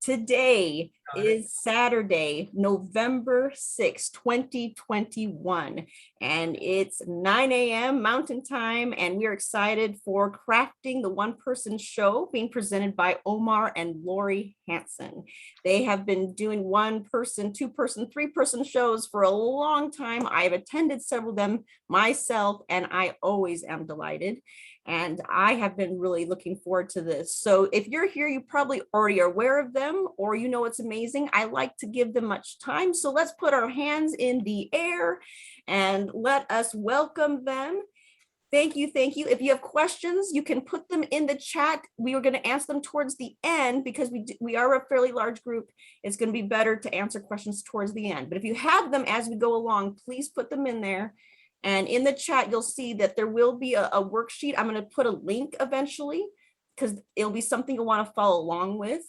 Today is Saturday, November 6th, 2021, and it's 9 a.m. Mountain Time, and we're excited for Crafting the One-Person Show being presented by Omar and Lori Hansen. They have been doing one-person, two-person, three-person shows for a long time. I've attended several of them myself, and I always am delighted. And I have been really looking forward to this. So if you're here, you probably already are aware of them, or you know it's amazing. I like to give them much time. So let's put our hands in the air and let us welcome them. Thank you, thank you. If you have questions, you can put them in the chat. We are going to answer them towards the end because we are a fairly large group. It's going to be better to answer questions towards the end. But if you have them as we go along, please put them in there. And in the chat, you'll see that there will be a worksheet. I'm going to put a link eventually because it'll be something you'll want to follow along with.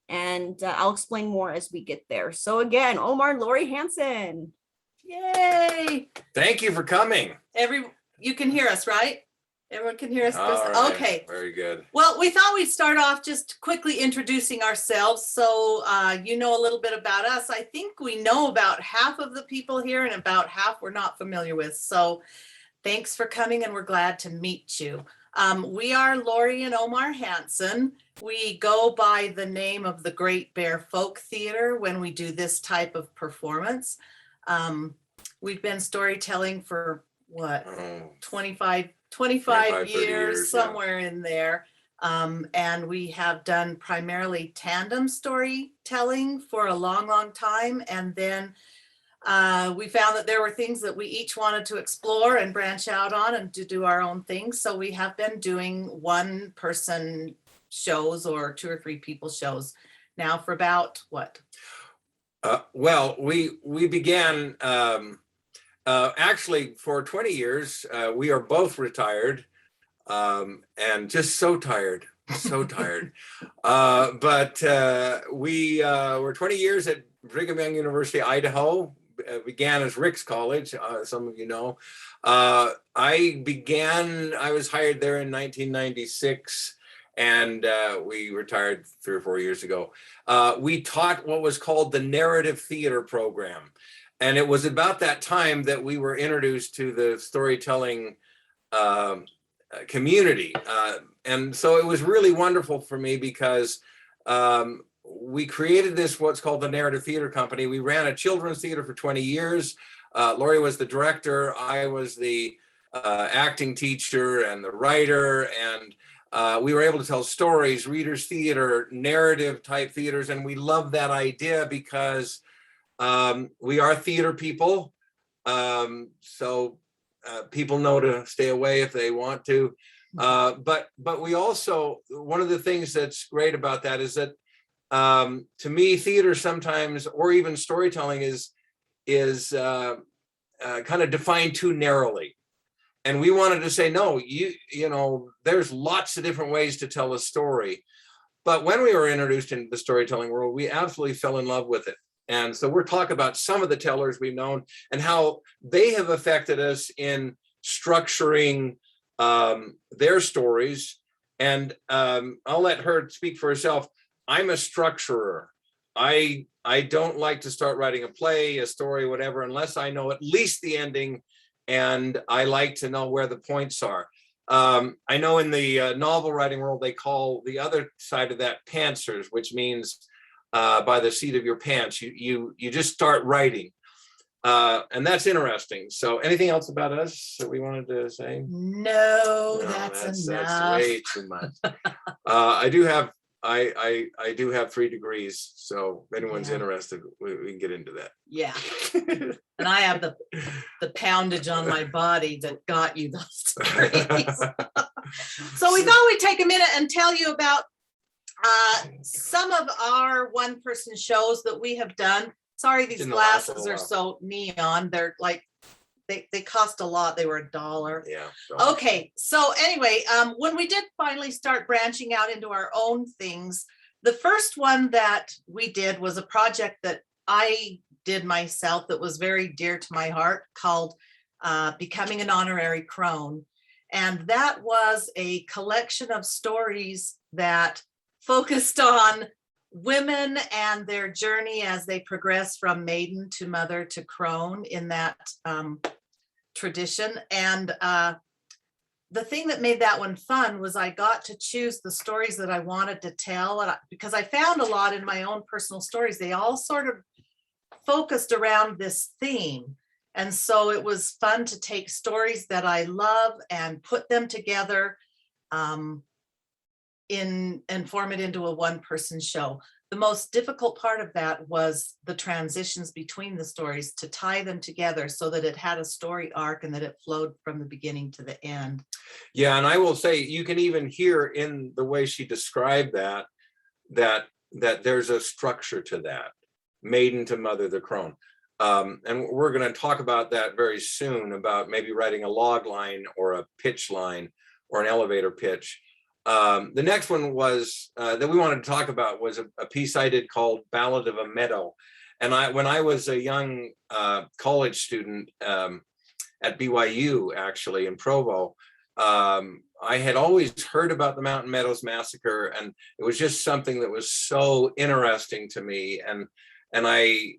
And I'll explain more as we get there. So again, Omar and Lori Hansen. Yay. Thank you for coming. You can hear us, right? Everyone can hear us. Right. Okay. Very good. Well, we thought we'd start off just quickly introducing ourselves. So you know a little bit about us. I think we know about half of the people here and about half we're not familiar with. So thanks for coming and we're glad to meet you. We are Lori and Omar Hansen. We go by the name of the Great Bear Folk Theater when we do this type of performance. We've been storytelling for what, 25 years, somewhere in there. And we have done primarily tandem storytelling for a long, long time. And then we found that there were things that we each wanted to explore and branch out on and to do our own things. So we have been doing one-person shows or 2 or 3 people shows now for about what? Well, we began actually for 20 years. We are both retired and just so tired. But we were 20 years at Brigham Young University, Idaho. Began as Rick's College, some of you know. I was hired there in 1996, and we retired 3 or 4 years ago. We taught what was called the narrative theater program. And it was about that time that we were introduced to the storytelling community. And so it was really wonderful for me because we created this, what's called the Narrative Theater Company. We ran a children's theater for 20 years. Lori was the director. I was the acting teacher and the writer. And we were able to tell stories, readers' theater, narrative type theaters. And we love that idea because we are theater people. So people know to stay away if they want to. But we also, one of the things that's great about that is that to me, theater sometimes, or even storytelling is kind of defined too narrowly. And we wanted to say, no, you know, there's lots of different ways to tell a story. But when we were introduced into the storytelling world, we absolutely fell in love with it. And so we're talking about some of the tellers we've known and how they have affected us in structuring their stories. And I'll let her speak for herself. I'm a structurer. I don't like to start writing a play, a story, whatever, unless I know at least the ending, and I like to know where the points are. I know in the novel writing world, they call the other side of that pantsers, which means by the seat of your pants, you just start writing. And that's interesting. So anything else about us that we wanted to say? No, that's enough. That's way too much. I do have 3 degrees. So if anyone's interested, we can get into that. Yeah. And I have the poundage on my body that got you those degrees. So we thought we'd take a minute and tell you about some of our one-person shows that we have done. Sorry, these glasses are so neon. They're like, they cost a lot. They were $1. Yeah. Okay. So anyway, when we did finally start branching out into our own things, the first one that we did was a project that I did myself that was very dear to my heart called Becoming an Honorary Crone. And that was a collection of stories that focused on women and their journey as they progress from maiden to mother to crone in that tradition. And the thing that made that one fun was I got to choose the stories that I wanted to tell, and because I found a lot in my own personal stories, they all sort of focused around this theme. And so it was fun to take stories that I love and put them together and form it into a one-person show. The most difficult part of that was the transitions between the stories, to tie them together so that it had a story arc and that it flowed from the beginning to the end. Yeah, and I will say, you can even hear in the way she described that there's a structure to that, maiden to mother, the crone. And we're going to talk about that very soon, about maybe writing a log line or a pitch line or an elevator pitch. The next one was that we wanted to talk about was a piece I did called Ballad of a Meadow. And when I was a young college student at BYU, actually in Provo, I had always heard about the Mountain Meadows Massacre, and it was just something that was so interesting to me. And I,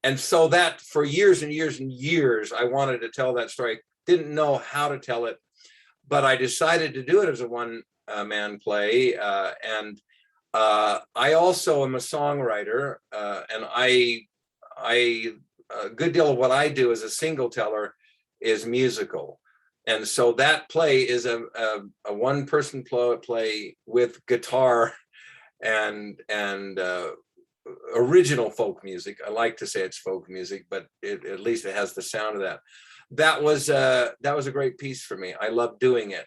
and so that for years and years and years, I wanted to tell that story. Didn't know how to tell it, but I decided to do it as a one-man play. And I also am a songwriter, and I a good deal of what I do as a single teller is musical. And so that play is a one-person play with guitar and original folk music. I like to say it's folk music, but at least it has the sound of that. That was a great piece for me. I love doing it.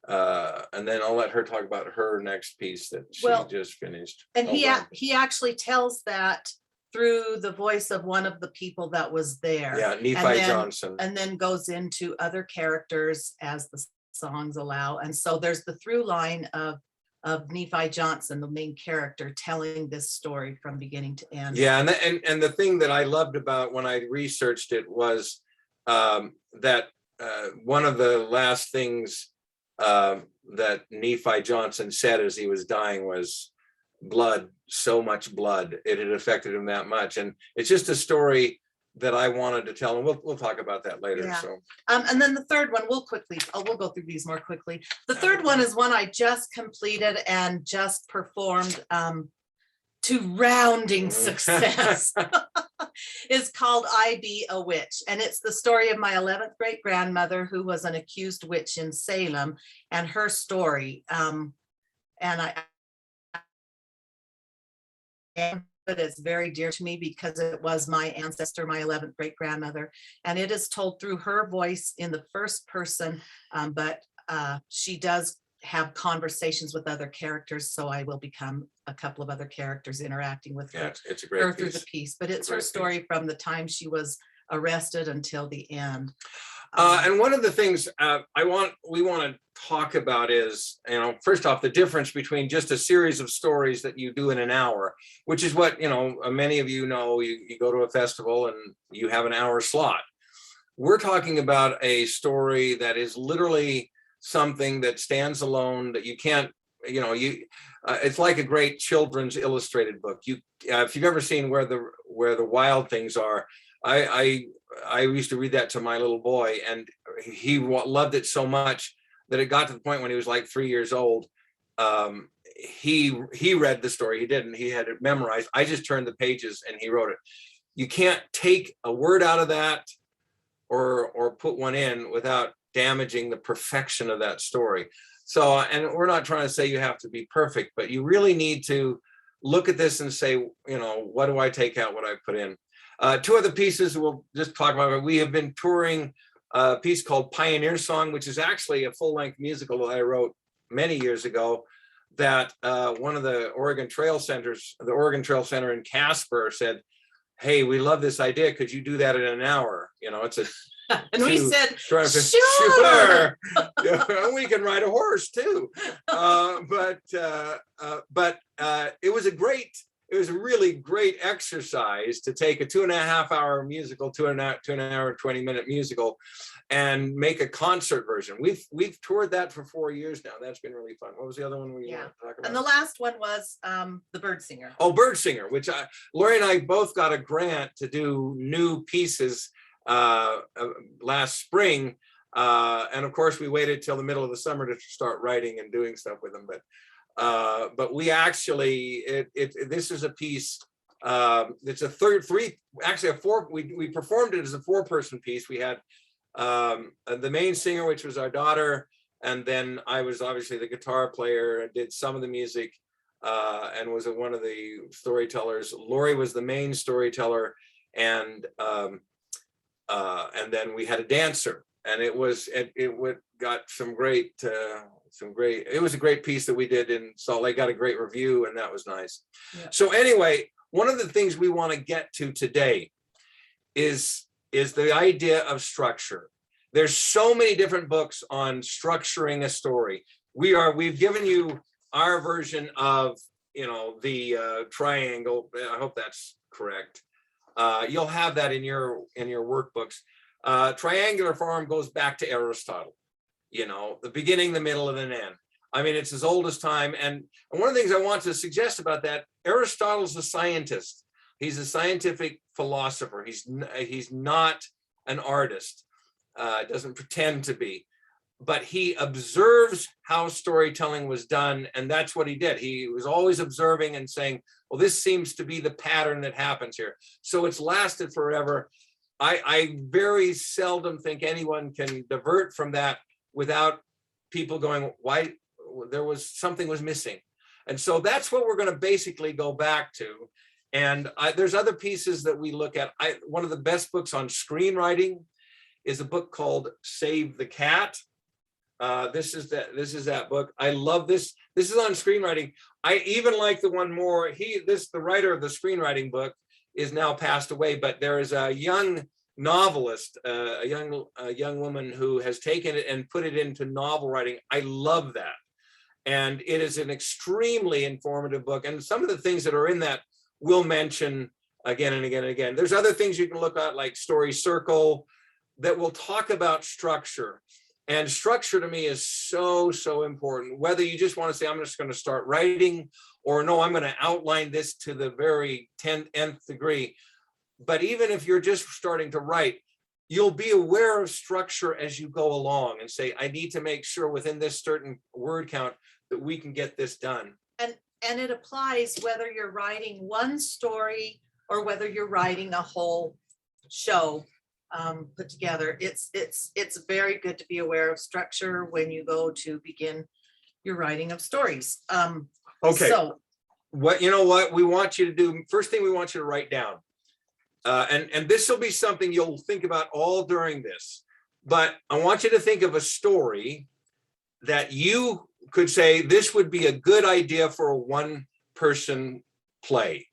And then I'll let her talk about her next piece that she just finished. And he actually tells that through the voice of one of the people that was there. Yeah, Nephi Johnson. And then goes into other characters as the songs allow. And so there's the through line of Nephi Johnson, the main character, telling this story from beginning to end. Yeah, and the thing that I loved about when I researched it was that one of the last things that Nephi Johnson said as he was dying was blood, so much blood. It had affected him that much. And it's just a story that I wanted to tell, and we'll talk about that later. Yeah. So and then the third one, we'll go through these more quickly. The third one is one I just completed and just performed to rounding success. Is called I Be a Witch, and it's the story of my 11th great grandmother, who was an accused witch in Salem, and her story. And it is very dear to me because it was my ancestor, my 11th great grandmother, and it is told through her voice in the first person, but she does have conversations with other characters, so I will become a couple of other characters interacting with her, it's a great through the piece. But it's her story from the time she was arrested until the end. And one of the things we want to talk about is, first off, the difference between just a series of stories that you do in an hour, which is what, many of you know, you go to a festival and you have an hour slot. We're talking about a story that is literally something that stands alone, that you can't, it's like a great children's illustrated book. If you've ever seen Where the Wild Things Are, I used to read that to my little boy, and he loved it so much that it got to the point when he was like 3 years old. He read the story. He had it memorized. I just turned the pages and he wrote it. You can't take a word out of that or put one in without damaging the perfection of that story. So, and we're not trying to say you have to be perfect, but you really need to look at this and say, what do I take out, what I put in? Two other pieces we'll just talk about. We have been touring a piece called Pioneer Song, which is actually a full-length musical that I wrote many years ago, that one of the Oregon Trail Center in Casper said, hey, we love this idea. Could you do that in an hour? It's a and we said, sure. We can ride a horse too. But it was a great it was a really great exercise to take a 2.5-hour musical, 2.5 hour, 20-minute musical, and make a concert version. We've toured that for 4 years now. That's been really fun. What was the other one we wanted to talk about? And the last one was The Bird Singer. Oh, Bird Singer, which Lori and I both got a grant to do new pieces last spring. And of course, we waited till the middle of the summer to start writing and doing stuff with them. But we actually, this is a piece. It's a four. We performed it as a 4-person piece. We had the main singer, which was our daughter, and then I was obviously the guitar player and did some of the music, and was one of the storytellers. Lori was the main storyteller, and then we had a dancer, and it got some great. It was a great piece that we did in Salt Lake, got a great review, and that was nice. Yeah. So anyway, one of the things we want to get to today is the idea of structure. There's so many different books on structuring a story. We've given you our version of, the triangle. I hope that's correct. You'll have that in your workbooks. Triangular form goes back to Aristotle. The beginning, the middle, and an end. I mean, it's as old as time. And one of the things I want to suggest about that, Aristotle's a scientist. He's a scientific philosopher. He's not an artist. Doesn't pretend to be. But he observes how storytelling was done, and that's what he did. He was always observing and saying, well, this seems to be the pattern that happens here. So it's lasted forever. I very seldom think anyone can divert from that without people going, why something was missing. And so that's what we're going to basically go back to. And there's other pieces that we look at. One of the best books on screenwriting is a book called Save the Cat. This is that book. I love this. This is on screenwriting. I even like the one more. The writer of the screenwriting book is now passed away, but there is a young novelist, a young woman who has taken it and put it into novel writing. I love that. And it is an extremely informative book. And some of the things that are in that we'll mention again and again and again. There's other things you can look at, like Story Circle, that will talk about structure. And structure to me is so, so important. Whether you just want to say, I'm just going to start writing, or no, I'm going to outline this to the very 10th degree. But even if you're just starting to write, you'll be aware of structure as you go along and say, I need to make sure within this certain word count that we can get this done. And it applies whether you're writing one story or whether you're writing a whole show put together. It's very good to be aware of structure when you go to begin your writing of stories. Okay. So what we want you to do, first thing we want you to write down. And this will be something you'll think about all during this, but I want you to think of a story that you could say, this would be a good idea for a one-person play.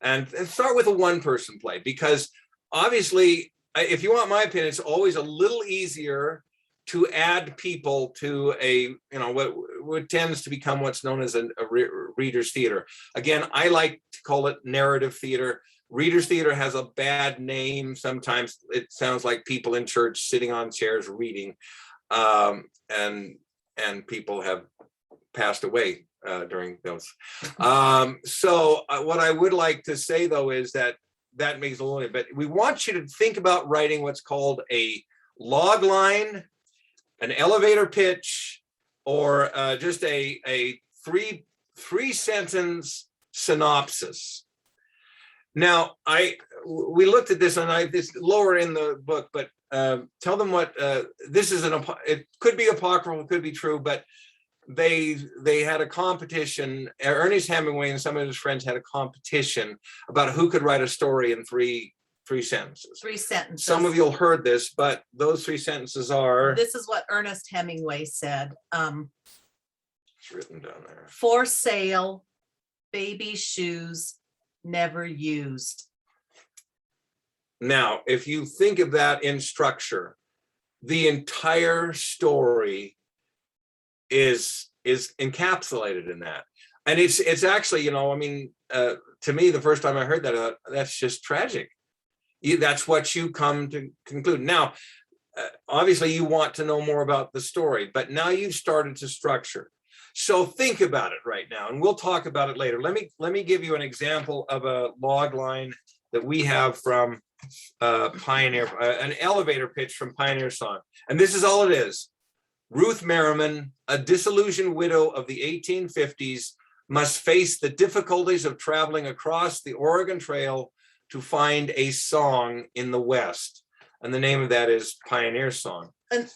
And start with a one-person play, because obviously, if you want my opinion, it's always a little easier to add people to what tends to become what's known as a reader's theater. Again, I like to call it narrative theater. Reader's theater has a bad name. Sometimes it sounds like people in church sitting on chairs reading, and people have passed away during those. So what I would like to say, though, is that makes a little bit, but we want you to think about writing what's called a log line, an elevator pitch, or just a three sentence synopsis. Now, we looked at this, and it's lower in the book, but tell them what this is. It could be apocryphal, it could be true, but they had a competition. Ernest Hemingway and some of his friends had a competition about who could write a story in three sentences. 3 sentences. Some of you will heard this, but those 3 sentences are. This is what Ernest Hemingway said. It's written down there. For sale, baby shoes, never used. Now, if you think of that in structure, the entire story is encapsulated in that. And it's actually, you know, I mean, to me, the first time I heard that, that's just tragic. That's what you come to conclude. Now, obviously you want to know more about the story, but now you've started to structure. So think about it right now, and we'll talk about it later. Let me give you an example of a log line that we have from Pioneer, an elevator pitch from Pioneer Song. And this is all it is. Ruth Merriman, a disillusioned widow of the 1850s, must face the difficulties of traveling across the Oregon Trail to find a song in the West. And the name of that is Pioneer Song. And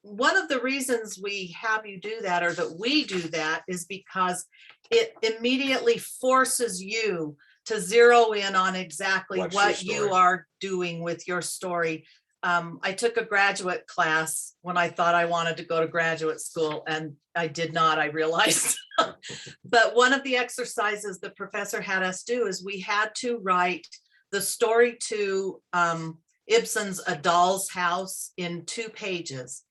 one of the reasons we have you do that, or that we do that, is because it immediately forces you to zero in on exactly what you are doing with your story. I took a graduate class when I thought I wanted to go to graduate school, and I did not, I realized. But one of the exercises the professor had us do is we had to write the story to Ibsen's A Doll's House in 2 pages.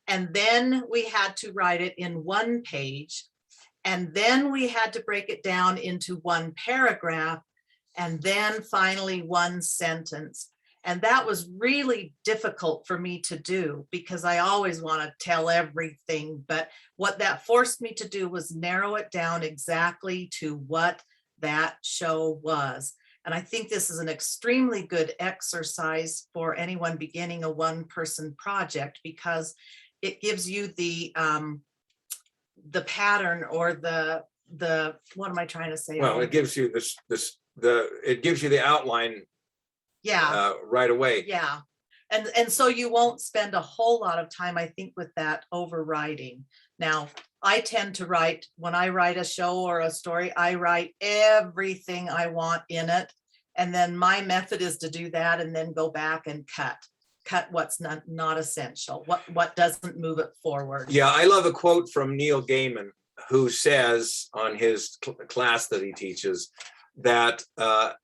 And then we had to write it in 1 page. And then we had to break it down into 1 paragraph. And then finally 1 sentence. And that was really difficult for me to do because I always want to tell everything. But what that forced me to do was narrow it down exactly to what that show was. And I think this is an extremely good exercise for anyone beginning a 1-person project, because it gives you the pattern, or the what am I trying to say? Well, it gives you it gives you the outline. Yeah. Right away. Yeah. And so you won't spend a whole lot of time, I think, with that overriding. Now, I tend to write, when I write a show or a story, I write everything I want in it. And then my method is to do that and then go back and cut what's not essential, what doesn't move it forward. Yeah, I love a quote from Neil Gaiman, who says on his class that he teaches that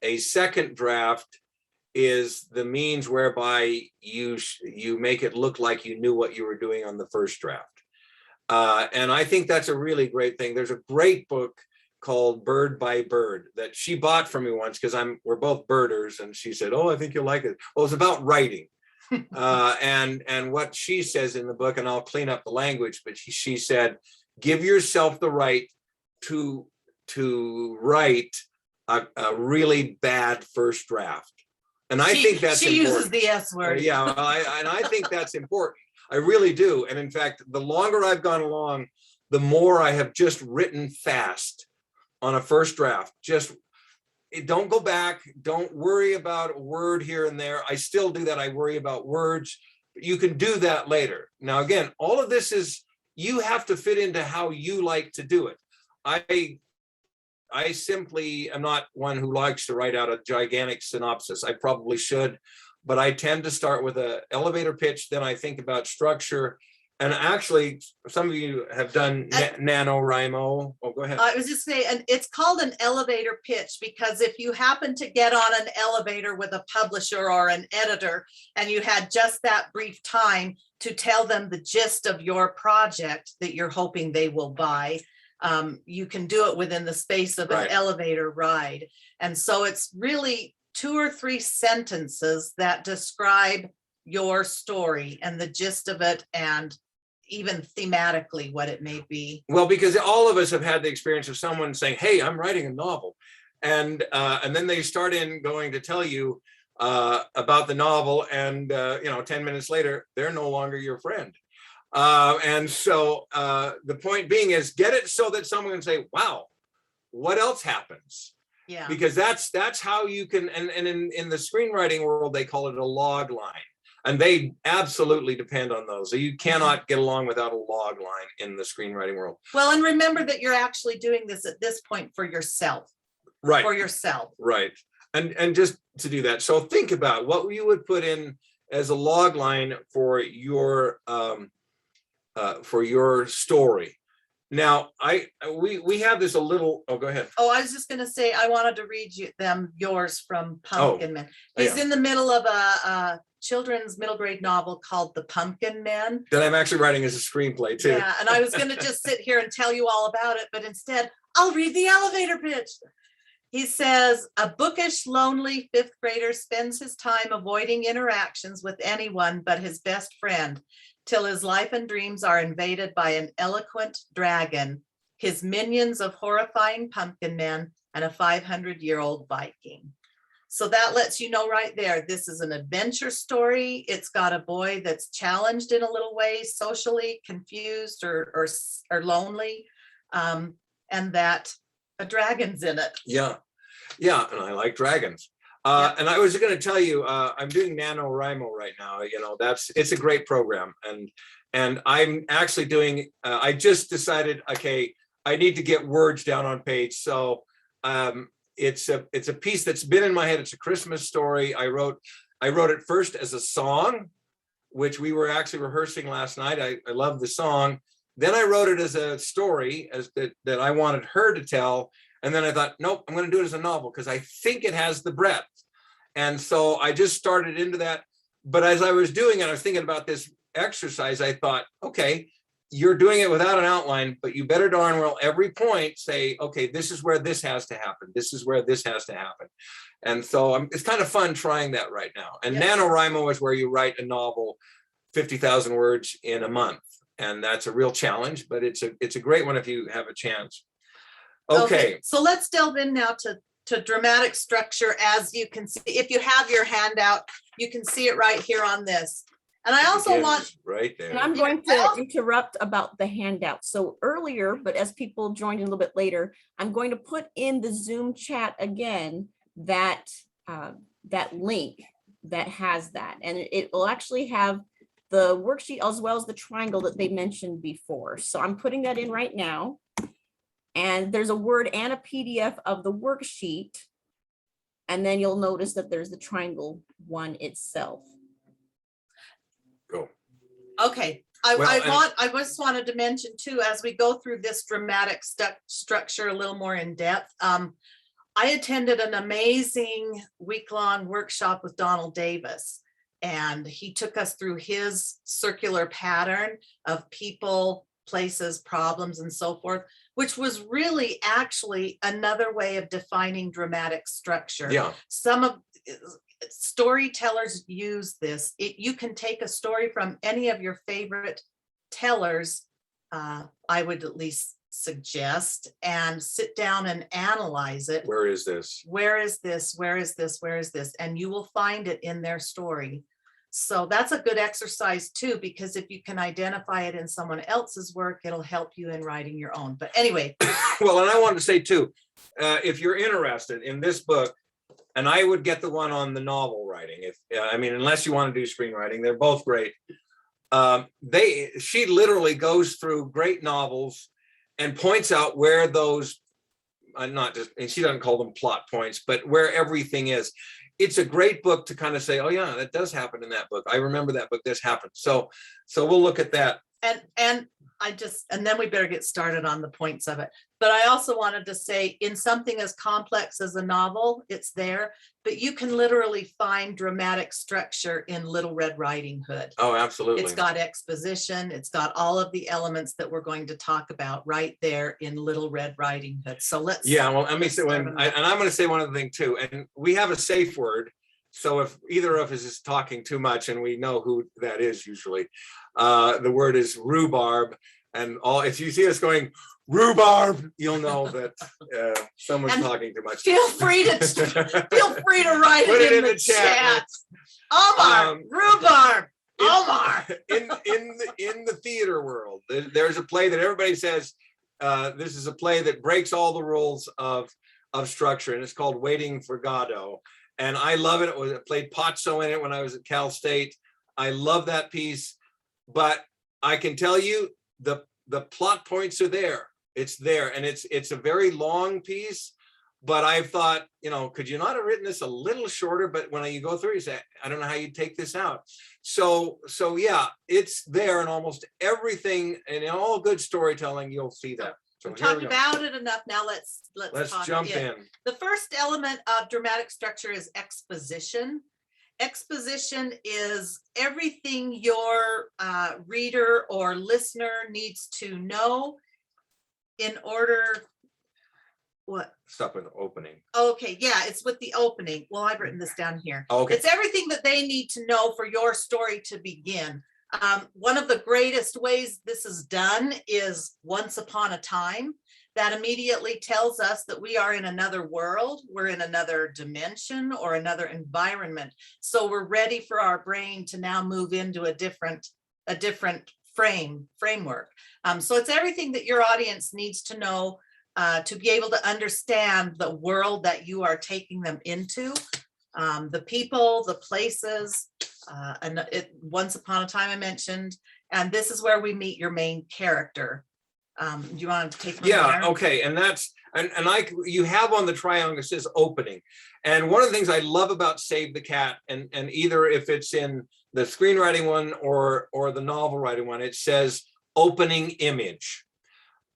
a second draft is the means whereby you make it look like you knew what you were doing on the first draft. And I think that's a really great thing. There's a great book called Bird by Bird that she bought from me once, because we're both birders, and she said, "Oh, I think you'll like it." Well, it's about writing. And what she says in the book, and I'll clean up the language, but she said, give yourself the right to write a really bad first draft. And I think that's she important. uses the S word. Yeah, and I think that's important. I really do. And in fact, the longer I've gone along, the more I have just written fast on a first draft. Just don't go back. Don't worry about a word here and there. I still do that. I worry about words. But you can do that later. Now, again, all of this is, you have to fit into how you like to do it. I simply am not one who likes to write out a gigantic synopsis. I probably should, but I tend to start with an elevator pitch. Then I think about structure. And actually, some of you have done NaNoWriMo. Oh, go ahead. I was just saying, and it's called an elevator pitch because if you happen to get on an elevator with a publisher or an editor, and you had just that brief time to tell them the gist of your project that you're hoping they will buy, you can do it within the space of an elevator ride. And so it's really 2 or 3 sentences that describe your story and the gist of it, and even thematically what it may be. Well, because all of us have had the experience of someone saying, "Hey, I'm writing a novel," and then they start going to tell you about the novel, and 10 minutes later, they're no longer your friend. And so the point being is, get it so that someone can say, "Wow, what else happens?" Yeah. Because that's how you can. And in the screenwriting world, they call it a log line. And they absolutely depend on those. So you cannot get along without a log line in the screenwriting world. Well, and remember that you're actually doing this at this point for yourself. Right. For yourself. Right. And just to do that. So think about what you would put in as a log line for your story. Now, we have this a little. Oh, go ahead. Oh, I was just going to say, I wanted to read yours from Pumpkin Man. He's yeah. in the middle of a children's middle grade novel called The Pumpkin Men. That I'm actually writing as a screenplay too. Yeah, and I was going to just sit here and tell you all about it, but instead I'll read the elevator pitch. He says, a bookish, lonely fifth grader spends his time avoiding interactions with anyone but his best friend, till his life and dreams are invaded by an eloquent dragon, his minions of horrifying pumpkin men, and a 500-year-old Viking. So that lets you know right there, this is an adventure story. It's got a boy that's challenged in a little way, socially confused or lonely, and that a dragon's in it. Yeah, and I like dragons. And I was going to tell you, I'm doing NaNoWriMo right now. You know, it's a great program, and I'm actually doing. I just decided, okay, I need to get words down on page. So it's a piece that's been in my head. It's a Christmas story. I wrote it first as a song, which we were actually rehearsing last night. I love the song. Then I wrote it as a story that I wanted her to tell. And then I thought, nope, I'm going to do it as a novel because I think it has the breadth. And so I just started into that. But as I was doing it, I was thinking about this exercise. I thought, okay, you're doing it without an outline, but you better darn well every point say, okay, this is where this has to happen. This is where this has to happen. And so it's kind of fun trying that right now. And yes. NaNoWriMo is where you write a novel, 50,000 words in a month. And that's a real challenge, but it's a great one if you have a chance. Okay. So let's delve in now to dramatic structure. As you can see, if you have your handout, you can see it right here on this. And I also want right there. And I'm going to interrupt about the handout. So earlier, but as people joined in a little bit later, I'm going to put in the Zoom chat again that link that has that, and it will actually have the worksheet as well as the triangle that they mentioned before. So I'm putting that in right now. And there's a Word and a PDF of the worksheet. And then you'll notice that there's the triangle one itself. Go. Okay. I just wanted to mention too, as we go through this dramatic structure a little more in depth, I attended an amazing week-long workshop with Donald Davis, and he took us through his circular pattern of people, places, problems, and so forth, which was really actually another way of defining dramatic structure. Yeah. Some of storytellers use this. You can take a story from any of your favorite tellers, I would at least suggest, and sit down and analyze it. Where is this? Where is this? Where is this? Where is this? And you will find it in their story. So that's a good exercise too, because if you can identify it in someone else's work, it'll help you in writing your own. But anyway. Well, and I wanted to say too, if you're interested in this book, and I would get the one on the novel writing, unless you want to do screenwriting, they're both great. She literally goes through great novels and points out where those, and she doesn't call them plot points, but where everything is. It's a great book to kind of say, oh yeah, that does happen in that book. I remember that book, this happened. So we'll look at that. And then we better get started on the points of it. But I also wanted to say, in something as complex as a novel, it's there, but you can literally find dramatic structure in Little Red Riding Hood. Oh, absolutely. It's got exposition. It's got all of the elements that we're going to talk about right there in Little Red Riding Hood. So let's. Yeah, well, let me say and I'm going to say one other thing too. And we have a safe word. So if either of us is talking too much, and we know who that is usually, the word is rhubarb. And if you see us going rhubarb, you'll know that someone's talking too much. Feel free to write it in the chat. Omar, rhubarb. Omar. In the theater world, there's a play that everybody says this is a play that breaks all the rules of structure, and it's called Waiting for Godo. And I love it. It played Pozzo in it when I was at Cal State. I love that piece, but I can tell you the plot points are there. It's there, and it's a very long piece. But I've thought, could you not have written this a little shorter? But when you go through, you say, I don't know how you take this out. So yeah, it's there in almost everything, and in all good storytelling, you'll see that. So we've talked about it enough. Now let's jump in. The first element of dramatic structure is exposition. Exposition is everything your reader or listener needs to know in order, what? Stuff with opening. Okay, yeah, it's with the opening. Well, I've written this down here. Okay. It's everything that they need to know for your story to begin. One of the greatest ways this is done is once upon a time. That immediately tells us that we are in another world, we're in another dimension or another environment. So we're ready for our brain to now move into a different framework. So it's everything that your audience needs to know to be able to understand the world that you are taking them into, the people, the places, and once upon a time I mentioned, and this is where we meet your main character. Do you want to take? Yeah, okay, and that's you have on the triangle, it says opening, and one of the things I love about Save the Cat, and either if it's in the screenwriting one or the novel writing one, it says opening image.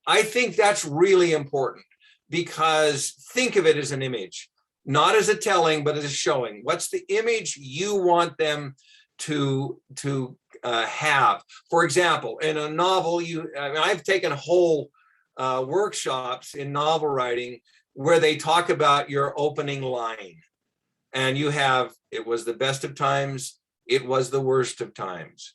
I think that's really important, because think of it as an image, not as a telling, but as a showing. What's the image you want them to have? For example, in a novel, I've taken whole workshops in novel writing where they talk about your opening line, and you have, it was the best of times, it was the worst of times,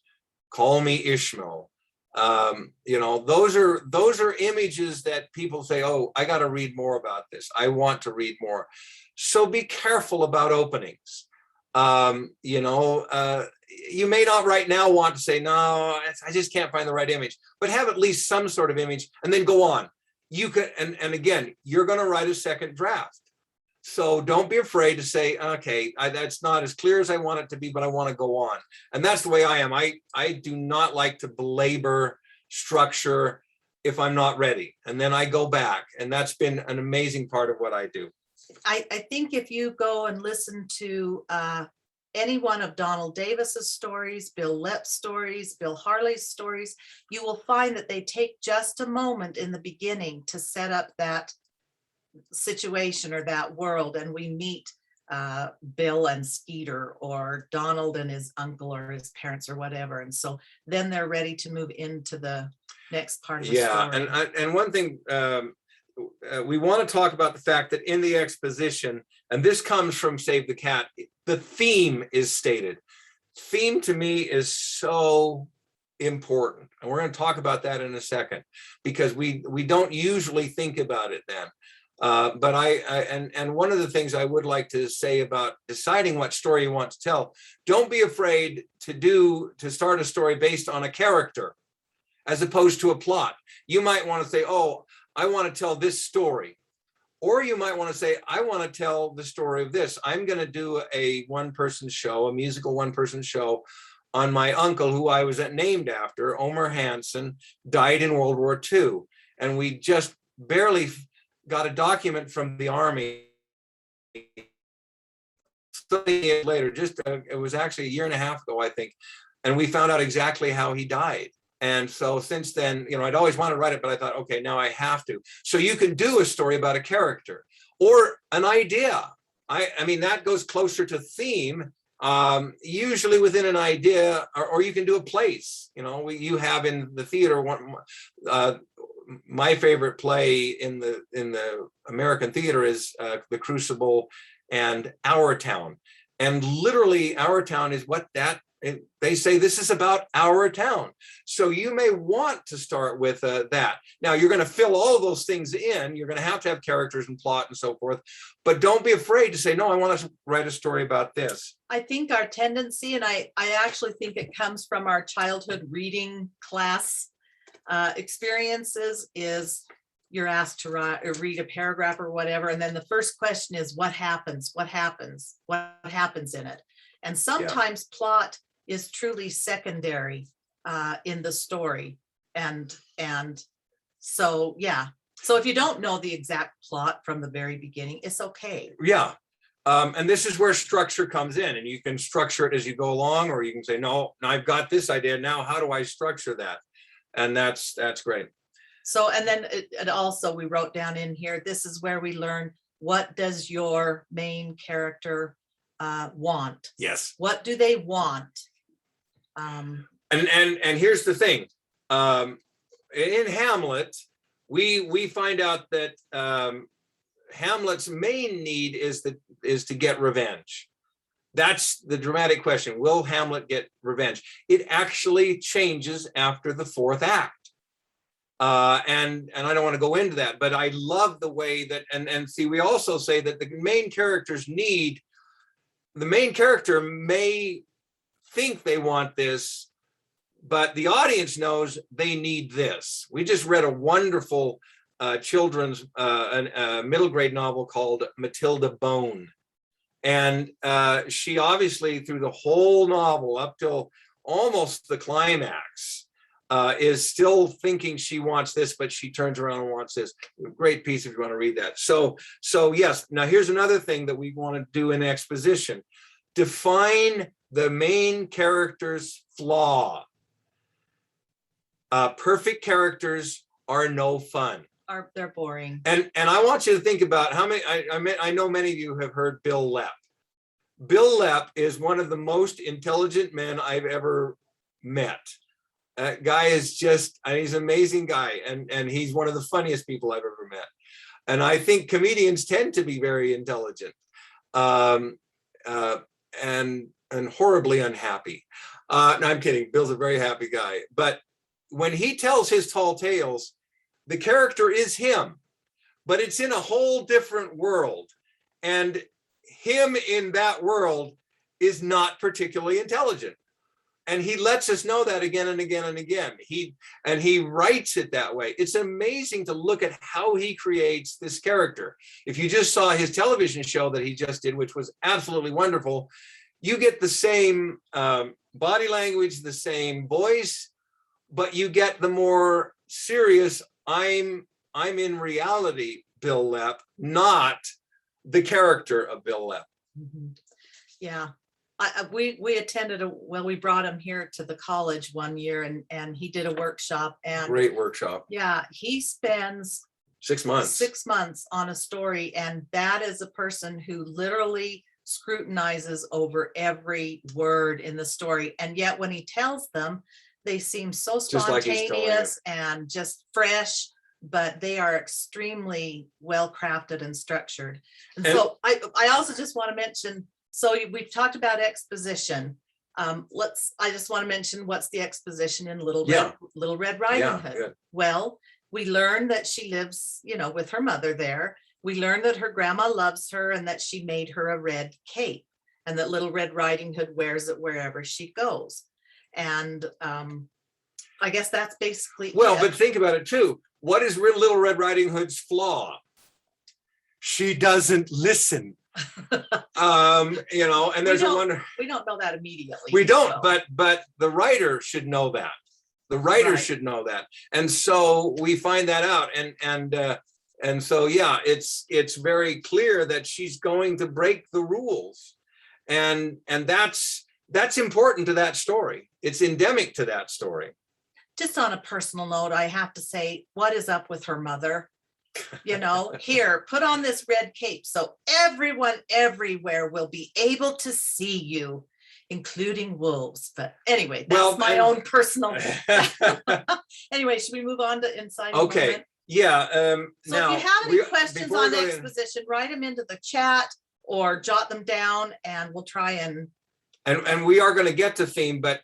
call me Ishmael. Those are images that people say, oh, I got to read more about this, I want to read more. So be careful about openings. You may not right now want to say, no, I just can't find the right image, but have at least some sort of image and then go on. You can, and again, you're going to write a second draft. So don't be afraid to say, okay, that's not as clear as I want it to be, but I want to go on. And that's the way I am. I do not like to belabor structure if I'm not ready. And then I go back, and that's been an amazing part of what I do. I think if you go and listen to any one of Donald Davis's stories, Bill Lepp's stories, Bill Harley's stories, you will find that they take just a moment in the beginning to set up that situation or that world, and we meet Bill and Skeeter, or Donald and his uncle or his parents or whatever, and so then they're ready to move into the next part of the story. And one thing we want to talk about, the fact that in the exposition, and this comes from Save the Cat, the theme is stated. Theme to me is so important, and we're going to talk about that in a second, because we don't usually think about it then. But and one of the things I would like to say about deciding what story you want to tell, don't be afraid to start a story based on a character as opposed to a plot. You might want to say, oh, I want to tell this story. Or you might want to say, I want to tell the story of this. I'm going to do a one-person show, a musical one-person show on my uncle, who I was named after, Omar Hansen, died in World War II. And we just barely got a document from the Army later, it was actually a year and a half ago, I think. And we found out exactly how he died. And so since then, I'd always wanted to write it, but I thought, okay, now I have to. So you can do a story about a character or an idea. I mean, that goes closer to theme, usually within an idea, or you can do a place. You have in the theater my favorite play in the American theater is The Crucible and Our Town. And literally Our Town is what they say, this is about our town. So you may want to start with that. Now you're going to fill all of those things in. You're going to have characters and plot and so forth, but don't be afraid to say, no, I want to write a story about this. I think our tendency, and I actually think it comes from our childhood reading class experiences, is you're asked to read a paragraph or whatever, and then the first question is, what happens in it? And sometimes plot is truly secondary in the story, and so so if you don't know the exact plot from the very beginning, it's okay. And this is where structure comes in, and you can structure it as you go along, or you can say, no, I've got this idea, now how do I structure that? And that's great. So, and then it also, we wrote down in here, this is where we learn, what does your main character want? Yes. What do they want? And here's the thing. In Hamlet, we find out that Hamlet's main need is to get revenge. That's the dramatic question. Will Hamlet get revenge? It actually changes after the fourth act. And I don't want to go into that, but I love the way that, and see, we also say that the main character may think they want this, but the audience knows they need this. We just read a wonderful children's middle grade novel called Matilda Bone. And she obviously, through the whole novel up till almost the climax, is still thinking she wants this, but she turns around and wants this. Great piece if you want to read that. So yes, now here's another thing that we want to do in exposition. Define the main character's flaw. Perfect characters are no fun. They're boring. And I want you to think about how many, I know many of you have heard Bill Lepp. Bill Lepp is one of the most intelligent men I've ever met. Guy is just, he's an amazing guy, and he's one of the funniest people I've ever met. And I think comedians tend to be very intelligent and horribly unhappy. No, I'm kidding. Bill's a very happy guy. But when he tells his tall tales, the character is him, but it's in a whole different world. And him in that world is not particularly intelligent. And he lets us know that again and again and again. He writes it that way. It's amazing to look at how he creates this character. If you just saw his television show that he just did, which was absolutely wonderful, you get the same body language, the same voice, but you get the more serious, I'm in reality Bill Lepp, not the character of Bill Lepp. Mm-hmm. Yeah. We attended we brought him here to the college one year, and he did a workshop. And great workshop. Yeah, he spends 6 months. 6 months on a story, and that is a person who literally scrutinizes over every word in the story. And yet when he tells them, they seem so spontaneous and just fresh, but they are extremely well crafted and structured. And so I also just want to mention, so we've talked about exposition. I just want to mention what's the exposition in Little Red Riding Hood. Yeah. Well, we learn that she lives, with her mother there. We learn that her grandma loves her and that she made her a red cape, and that Little Red Riding Hood wears it wherever she goes. And I guess that's basically it. But think about it too. What is Little Red Riding Hood's flaw? She doesn't listen. And there's a wonder. We don't know that immediately. We don't, but the writer should know that. The writer should know that. And so we find that out. And so, yeah, it's very clear that she's going to break the rules. And that's important to that story. It's endemic to that story. Just on a personal note, I have to say, what is up with her mother? Here, put on this red cape so everyone everywhere will be able to see you, including wolves. But anyway, that's my own personal. Anyway, should we move on to Inciting? Okay. Moment? Yeah. So if you have any questions on exposition, write them into the chat or jot them down, and we'll try and we are going to get to theme, but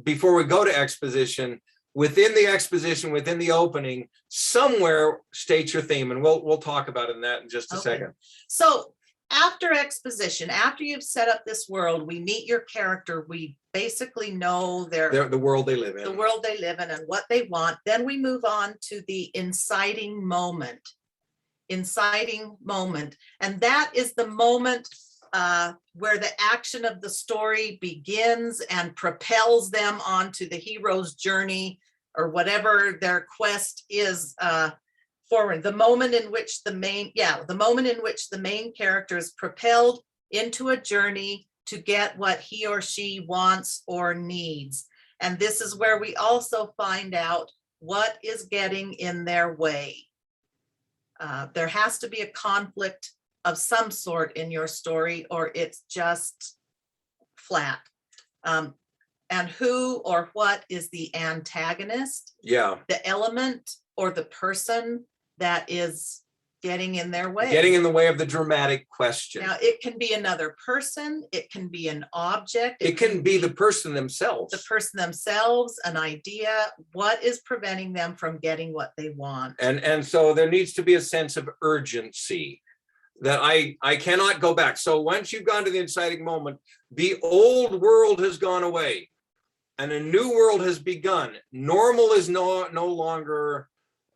before we go to exposition, within the exposition, within the opening, somewhere state your theme, and we'll talk about it in that in just a second. So after exposition, after you've set up this world, we meet your character. We basically know the world they live in. The world they live in and what they want. Then we move on to the inciting moment. Inciting moment. And that is the moment where the action of the story begins and propels them onto the hero's journey, or whatever their quest is forward. The moment in which the main character is propelled into a journey to get what he or she wants or needs. And this is where we also find out what is getting in their way. There has to be a conflict of some sort in your story, or it's just flat. And who or what is the antagonist, Yeah, the element or the person that is getting in their way? getting in the way of the dramatic question. Now, it can be another person, it can be an object. It can be the person themselves. The person themselves, an idea. What is preventing them from getting what they want? And so there needs to be a sense of urgency that I cannot go back. So once you've gone to the inciting moment, the old world has gone away and a new world has begun. Normal is no longer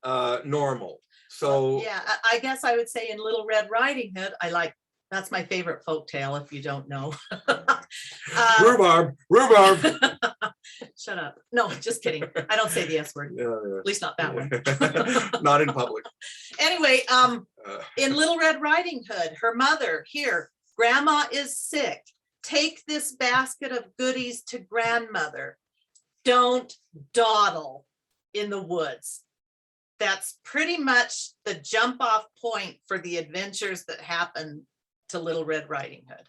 normal. So Yeah, I guess I would say in Little Red Riding Hood, that's my favorite folktale, if you don't know. rhubarb. Shut up. No, just kidding. I don't say the S word, Yeah, at least not that one. yeah. Not in public. Anyway, in Little Red Riding Hood, her mother, here, grandma is sick. Take this basket of goodies to grandmother. Don't dawdle in the woods. That's pretty much the jump off point for the adventures that happen to Little Red Riding Hood.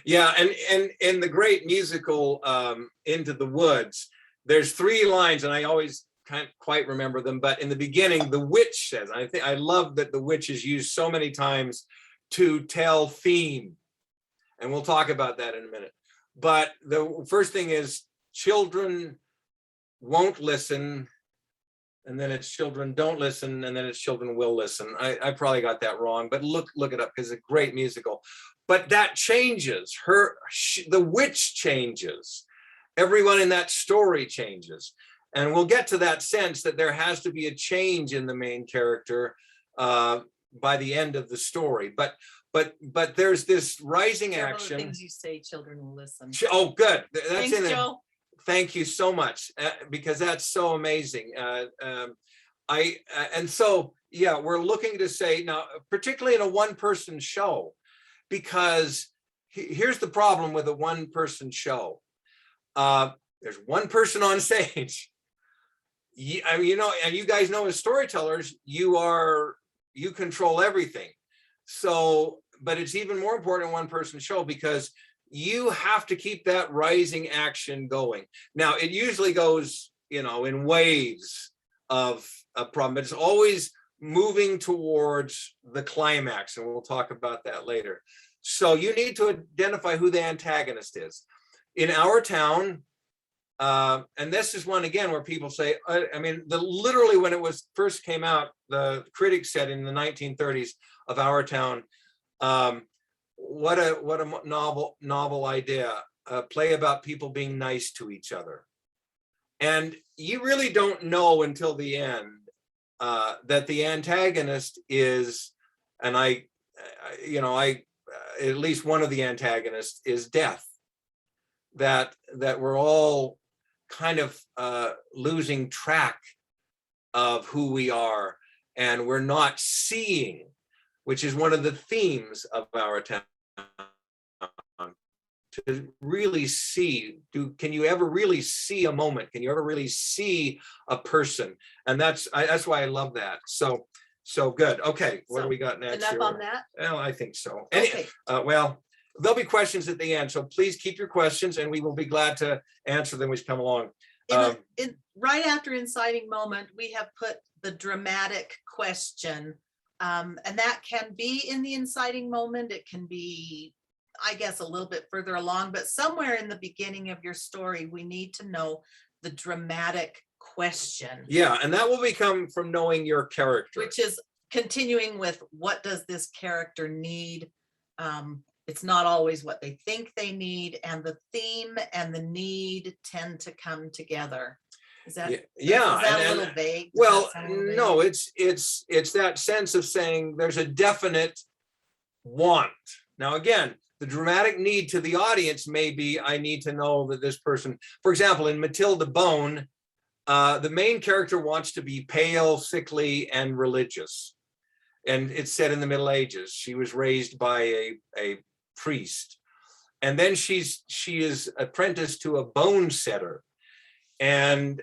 Yeah, and in the great musical Into the Woods, there's 3 lines, and I always can't quite remember them, but in the beginning, the witch says, I love that the witch is used so many times to tell theme, and we'll talk about that in a minute. But the first thing is children won't listen, and then it's children don't listen, and then it's children will listen. I probably got that wrong, but look it up because it's a great musical. But that changes. The witch changes. Everyone in that story changes. And we'll get to that sense that there has to be a change in the main character by the end of the story. But there's this rising action. Things you say, children will listen. Oh, good. That's Thanks, in it. Joe. Thank you so much, because that's so amazing. And so, yeah, we're looking to say now, particularly in a one-person show, because here's the problem with a one-person show. There's one person on stage. And you guys know as storytellers, you control everything. So, but it's even more important in one-person show because you have to keep that rising action going. Now, it usually goes, in waves of a problem, but it's always moving towards the climax, and we'll talk about that later. So you need to identify who the antagonist is. In our town, and this is one, again, where people say, literally when it first came out, the critics said in the 1930s of Our Town, what a novel idea, a play about people being nice to each other. And you really don't know until the end that the antagonist is, and at least one of the antagonists is death. That we're all kind of losing track of who we are, and we're not seeing, which is one of the themes of Our Town. To really see, can you ever really see a moment? Can you ever really see a person? And that's why I love that. So good. Okay, what do we got next? Enough here? on that? Well, I think so. Okay. Well, there'll be questions at the end, so please keep your questions, and we will be glad to answer them as we come along. Right after inciting moment, we have put the dramatic question, and that can be in the inciting moment. It can be, I guess, a little bit further along, but somewhere in the beginning of your story, we need to know the dramatic question. Yeah, and that will become from knowing your character, which is continuing with what does this character need. It's not always what they think they need, and the theme and the need tend to come together. Is that a little vague? Well, no, it's that sense of saying there's a definite want. Now, again, the dramatic need to the audience may be, I need to know that this person, for example, in Matilda Bone, the main character wants to be pale, sickly, and religious. And it's set in the Middle Ages. She was raised by a priest. And then she is apprenticed to a bone setter. And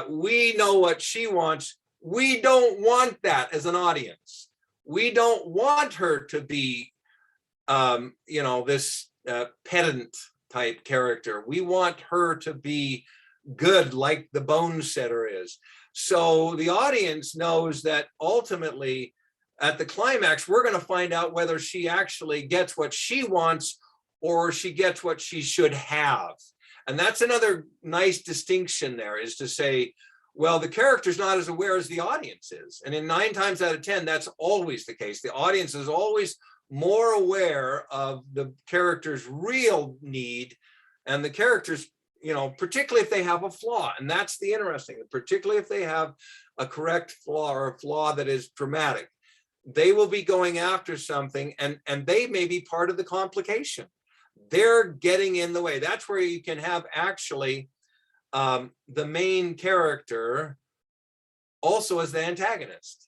we know what she wants. We don't want that as an audience. We don't want her to be, this pedant type character. We want her to be good, like the bone setter is. So the audience knows that ultimately at the climax, we're going to find out whether she actually gets what she wants or she gets what she should have. And that's another nice distinction there, is to say, well, the character's not as aware as the audience is. And in 9 times out of 10, that's always the case. The audience is always more aware of the character's real need, and the characters, particularly if they have a flaw. And that's the interesting, particularly if they have a correct flaw or a flaw that is dramatic, they will be going after something, and they may be part of the complication. They're getting in the way. That's where you can have actually the main character also as the antagonist,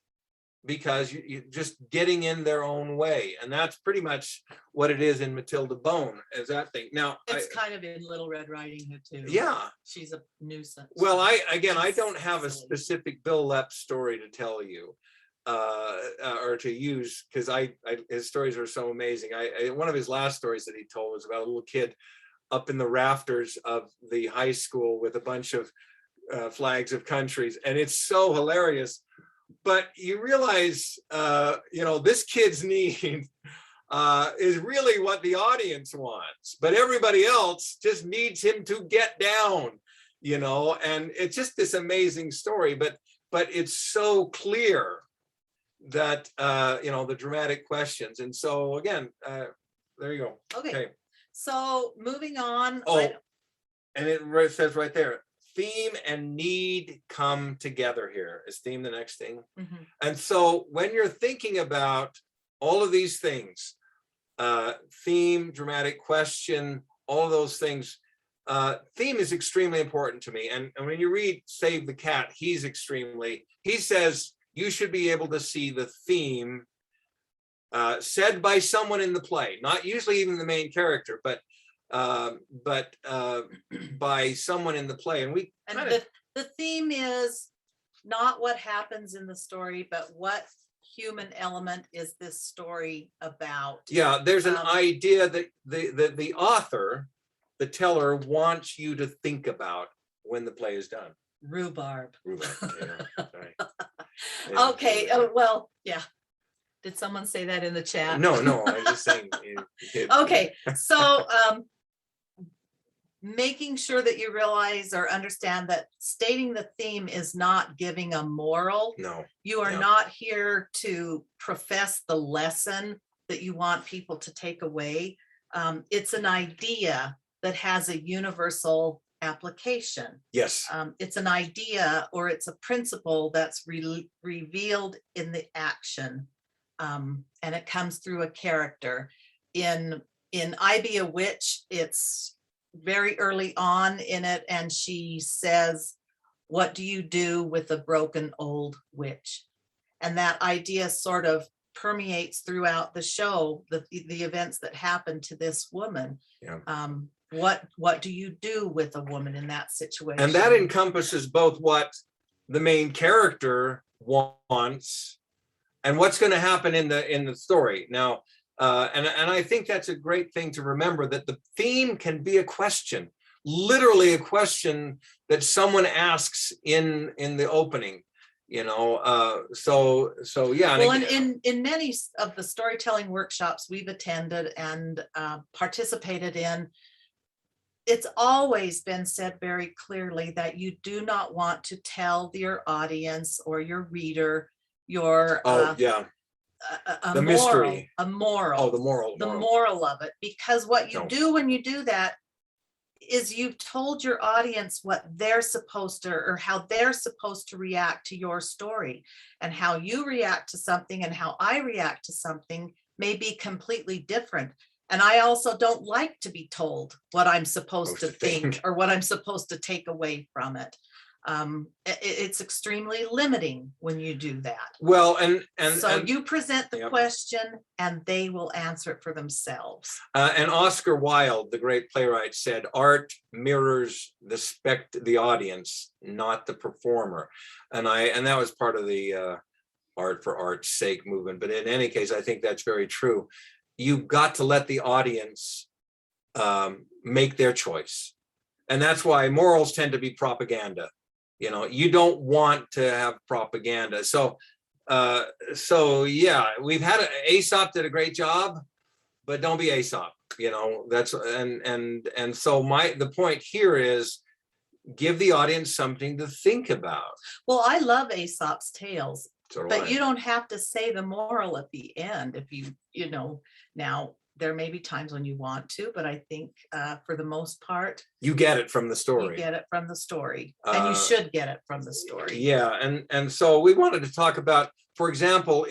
because you're just getting in their own way. And that's pretty much what it is in Matilda Bone, as that thing. Now, It's kind of in Little Red Riding Hood too. Yeah. She's a nuisance. Well, I don't have a specific Bill Lepp story to tell you or to use, because his stories are so amazing. One of his last stories that he told was about a little kid up in the rafters of the high school with a bunch of flags of countries, and it's so hilarious. But you realize, this kid's need is really what the audience wants, but everybody else just needs him to get down, and it's just this amazing story. But it's so clear that the dramatic questions. And so again, there you go. Okay. So moving on. And it says right there, theme and need come together here. Is theme the next thing? Mhm. And so when you're thinking about all of these things, theme, dramatic question, all of those things, theme is extremely important to me. And when you read Save the Cat, he says you should be able to see the theme said by someone in the play, not usually even the main character, but by someone in the play. And the theme is not what happens in the story, but what human element is this story about? Yeah, there's an idea that the author, the teller, wants you to think about when the play is done. Rhubarb. Yeah, sorry. Okay. Well, yeah. Did someone say that in the chat? No, I was just saying. Okay, so making sure that you realize or understand that stating the theme is not giving a moral. No. You are not here to profess the lesson that you want people to take away. It's an idea that has a universal application. Yes. It's an idea, or it's a principle that's revealed in the action. And it comes through a character. In I Be a Witch, it's very early on in it, and she says, what do you do with a broken old witch? And that idea sort of permeates throughout the show, the events that happen to this woman. Yeah. What do you do with a woman in that situation? And that encompasses both what the main character wants and what's going to happen in the story. Now, and I think that's a great thing to remember, that the theme can be a question, literally a question that someone asks in the opening, so yeah. Well, and in many of the storytelling workshops we've attended and participated in, it's always been said very clearly that you do not want to tell your audience or your reader your the mystery, the moral of it, because what you do when you do that is you've told your audience what they're supposed to, or how they're supposed to react to your story, and how you react to something and how I react to something may be completely different. And I also don't like to be told what I'm supposed to think or what I'm supposed to take away from it. It's extremely limiting when you do that. Well, and you present the question and they will answer it for themselves. And Oscar Wilde, the great playwright, said, art mirrors the audience, not the performer. And that was part of the art for art's sake movement. But in any case, I think that's very true. You've got to let the audience make their choice. And that's why morals tend to be propaganda. You know, you don't want to have propaganda. So yeah, we've had Aesop did a great job, but don't be Aesop. You know, that's and so the point here is give the audience something to think about. Well, I love Aesop's tales, So do but I. you don't have to say the moral at the end if you know. Now there may be times when you want to, but I think for the most part, You get it from the story. you get it from the story, and you should get it from the story. Yeah, and so we wanted to talk about, for example,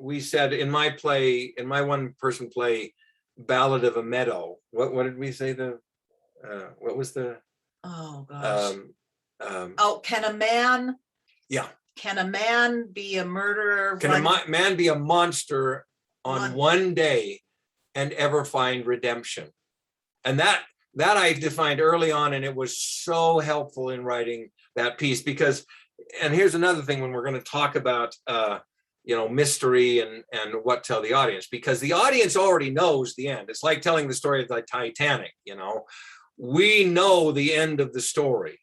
we said in my play, in my one-person play, Ballad of a Meadow. What did we say what was the? Oh gosh. Oh, Can a man? Yeah. Can a man be a murderer? Can a man be a monster on one day and ever find redemption? And that I defined early on, and it was so helpful in writing that piece because, and here's another thing when we're going to talk about mystery and what tell the audience, because the audience already knows the end. It's like telling the story of the Titanic. We know the end of the story,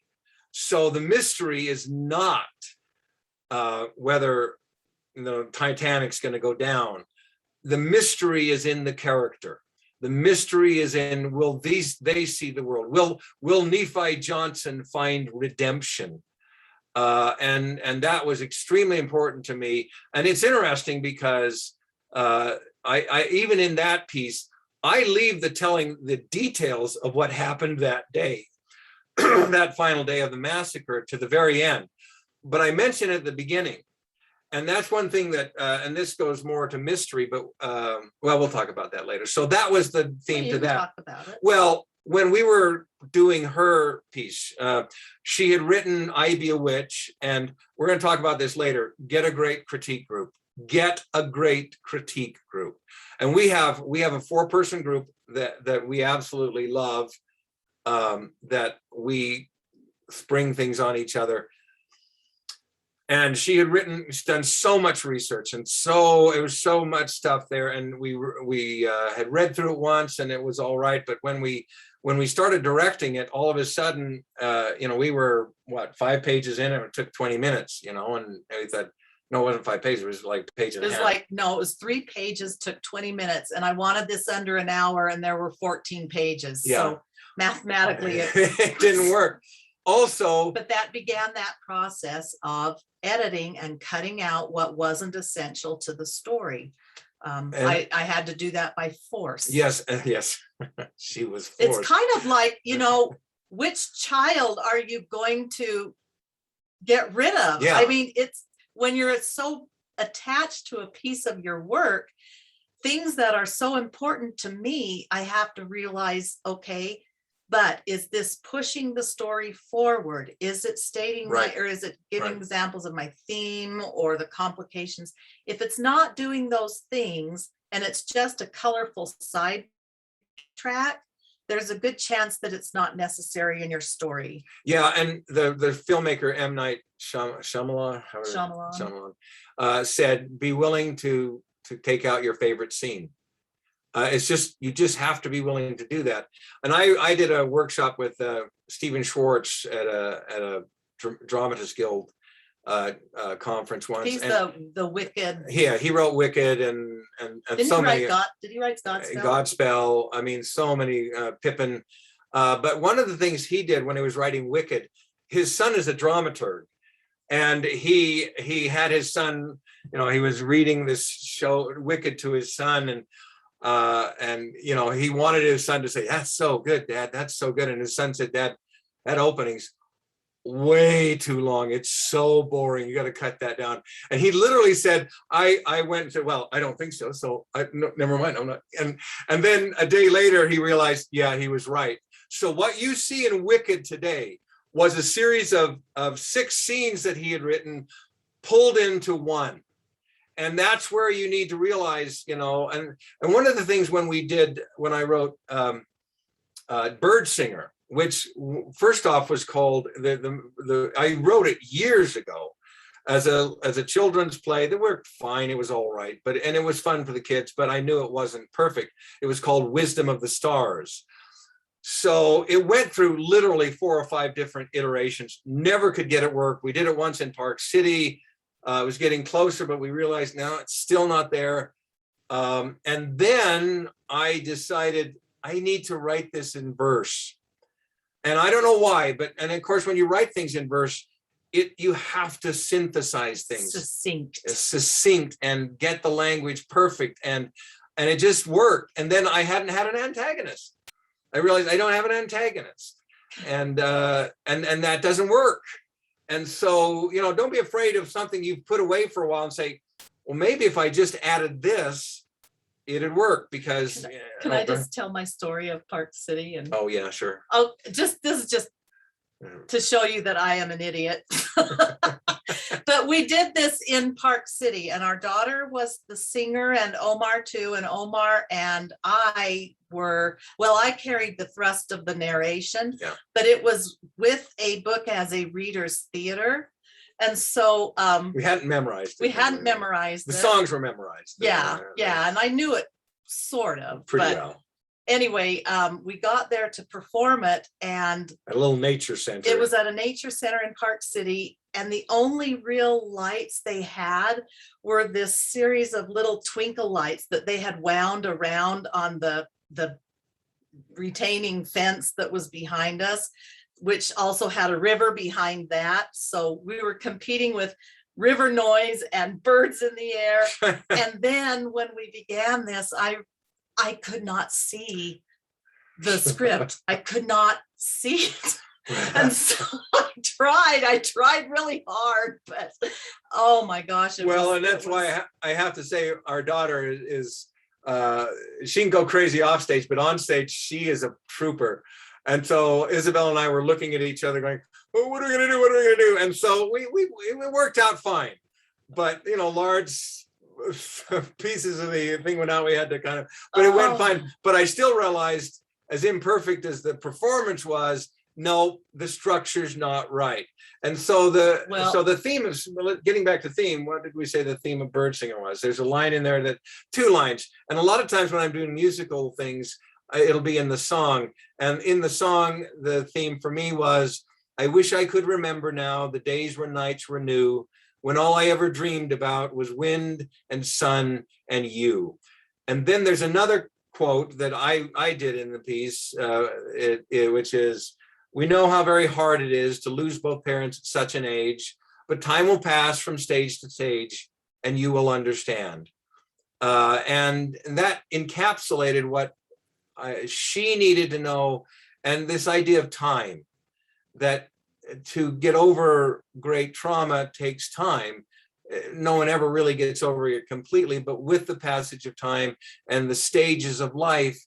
so the mystery is not whether the Titanic's going to go down. The mystery is in the character. The mystery is in, will they see the world? Will Nephi Johnson find redemption? And that was extremely important to me. And it's interesting because I even in that piece, I leave telling the details of what happened that day, that final day of the massacre, to the very end. But I mentioned at the beginning. And that's one thing that, and this goes more to mystery, but we'll talk about that later. So that was the theme to that. Talk about it. Well, when we were doing her piece, she had written I Be a Witch, and we're going to talk about this later. Get a great critique group. Get a great critique group. And we have a 4-person group that we absolutely love, that we spring things on each other. And she had done so much research, and so it was so much stuff there. And we had read through it once, and it was all right. But when we started directing it, all of a sudden, we were 5 pages in, and it took 20 minutes, and we thought, no, it wasn't 5 pages. It was like a page and a half. It was 3 pages, took 20 minutes, and I wanted this under an hour, and there were 14 pages. Yeah. So mathematically, it didn't work. Also, but that began that process of editing and cutting out what wasn't essential to the story. I had to do that by force. Yes, she was forced. It's kind of like, which child are you going to get rid of? Yeah. I mean, it's when you're so attached to a piece of your work, things that are so important to me, I have to realize, okay, but is this pushing the story forward? Is it stating right, or is it giving right, examples of my theme or the complications? If it's not doing those things and it's just a colorful side track, there's a good chance that it's not necessary in your story. Yeah, and the filmmaker M. Night Shyamalan said, be willing to take out your favorite scene. It's just, you just have to be willing to do that. And I did a workshop with Stephen Schwartz at a Dramatists Guild conference once. He's the Wicked. Yeah, he wrote Wicked and Did so many. Did he write Godspell? Godspell. I mean, so many, Pippin. But one of the things he did when he was writing Wicked, his son is a dramaturg. And he had his son, he was reading this show, Wicked, to his son, and he wanted his son to say, "That's so good, Dad, that's so good." And his son said, "Dad, that opening's way too long. It's so boring. You got to cut that down." And he literally said, I went and said, "Well, I don't think so. So no, never mind. I'm not." And then a day later, he realized, yeah, he was right. So what you see in Wicked today was a series of 6 scenes that he had written pulled into one. And that's where you need to realize, and one of the things when I wrote Bird Singer, which first off was called I wrote it years ago, As a children's play, that worked fine. It was all right, and it was fun for the kids, but I knew it wasn't perfect. It was called Wisdom of the Stars. So it went through literally 4 or 5 different iterations, never could get it work. We did it once in Park City. It was getting closer, but we realized now it's still not there. And then I decided I need to write this in verse. And I don't know why, and of course, when you write things in verse, you have to synthesize things. Succinct and get the language perfect. And it just worked. And then I hadn't had an antagonist. I realized I don't have an antagonist, and that doesn't work. And so, don't be afraid of something you've put away for a while and say, well, maybe if I just added this, it'd work. Because can I just tell my story of Park City? And oh yeah, sure. Oh, this is just to show you that I am an idiot. But we did this in Park City, and our daughter was the singer, and Omar too, and Omar and I carried the thrust of the narration, but it was with a book as a reader's theater. And so we hadn't memorized it. The songs were memorized. Yeah. And I knew it sort of pretty well. Anyway, we got there to perform it, and at a little nature center. It was at a nature center in Park City, and the only real lights they had were this series of little twinkle lights that they had wound around on the retaining fence that was behind us, which also had a river behind that. So we were competing with river noise and birds in the air. And then when we began this, I could not see the script. I could not see it. And so I tried really hard, but oh my gosh. That's why I have to say our daughter is she can go crazy off stage, but on stage, she is a trooper. And so Isabel and I were looking at each other going, well, what are we going to do? What are we going to do? And so it worked out fine. But, large pieces of the thing went out. We had to but it went fine. But I still realized, as imperfect as the performance was, no, the structure's not right. And so the theme of, getting back to theme, what did we say the theme of Bird Singer was? There's a line in there 2 lines. And a lot of times when I'm doing musical things, it'll be in the song. And in the song, the theme for me was, I wish I could remember now the days when nights were new, when all I ever dreamed about was wind and sun and you. And then there's another quote that I did in the piece, which is, we know how very hard it is to lose both parents at such an age, but time will pass from stage to stage and you will understand. And that encapsulated what she needed to know, and this idea of time, that to get over great trauma takes time. No one ever really gets over it completely, but with the passage of time and the stages of life,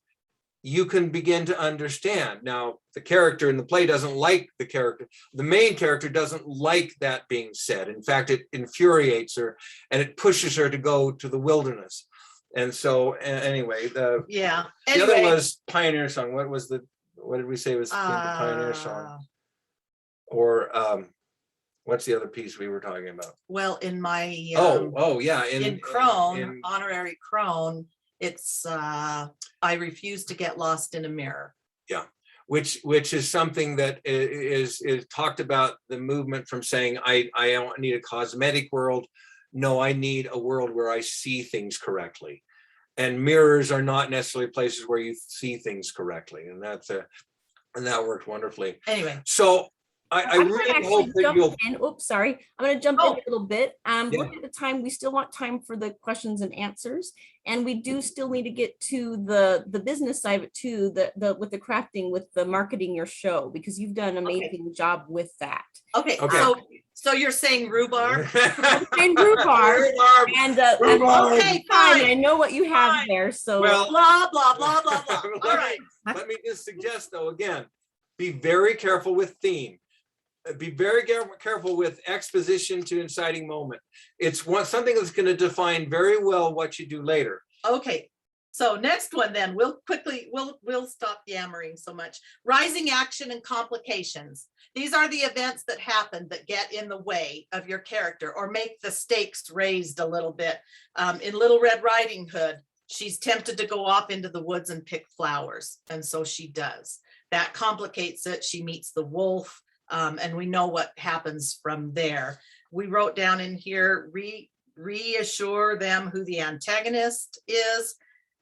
you can begin to understand. Now, the character in the play doesn't like the main character doesn't like that being said. In fact, it infuriates her and it pushes her to go to the wilderness. And so anyway, the other was Pioneer Song. What did we say was the Pioneer Song? Or what's the other piece we were talking about? Well, in my in Crone, Honorary Crone, it's I refuse to get lost in a mirror. Yeah, which is something that is talked about, the movement from saying I don't need a cosmetic world. No, I need a world where I see things correctly. And mirrors are not necessarily places where you see things correctly. And that worked wonderfully. Anyway. So I really hope that you'll. Oops, sorry. I'm going to jump in a little bit. Look at the time. We still want time for the questions and answers, and we do still need to get to the business side of it too. With the crafting, with the marketing your show, because you've done an amazing job with that. Okay. So you're saying rhubarb? I'm saying rhubarb. And okay, fine. I know what you have there. So blah blah blah blah blah. All right. Let me just suggest, though, again, be very careful with theme. Be very careful with exposition to inciting moment. It's something that's going to define very well what you do later. Okay. So next one, then we'll stop yammering so much. Rising action and complications. These are the events that happen that get in the way of your character or make the stakes raised a little bit. In Little Red Riding Hood, she's tempted to go off into the woods and pick flowers. And so she does. That complicates it. She meets the wolf, and we know what happens from there. We wrote down in here, reassure them who the antagonist is,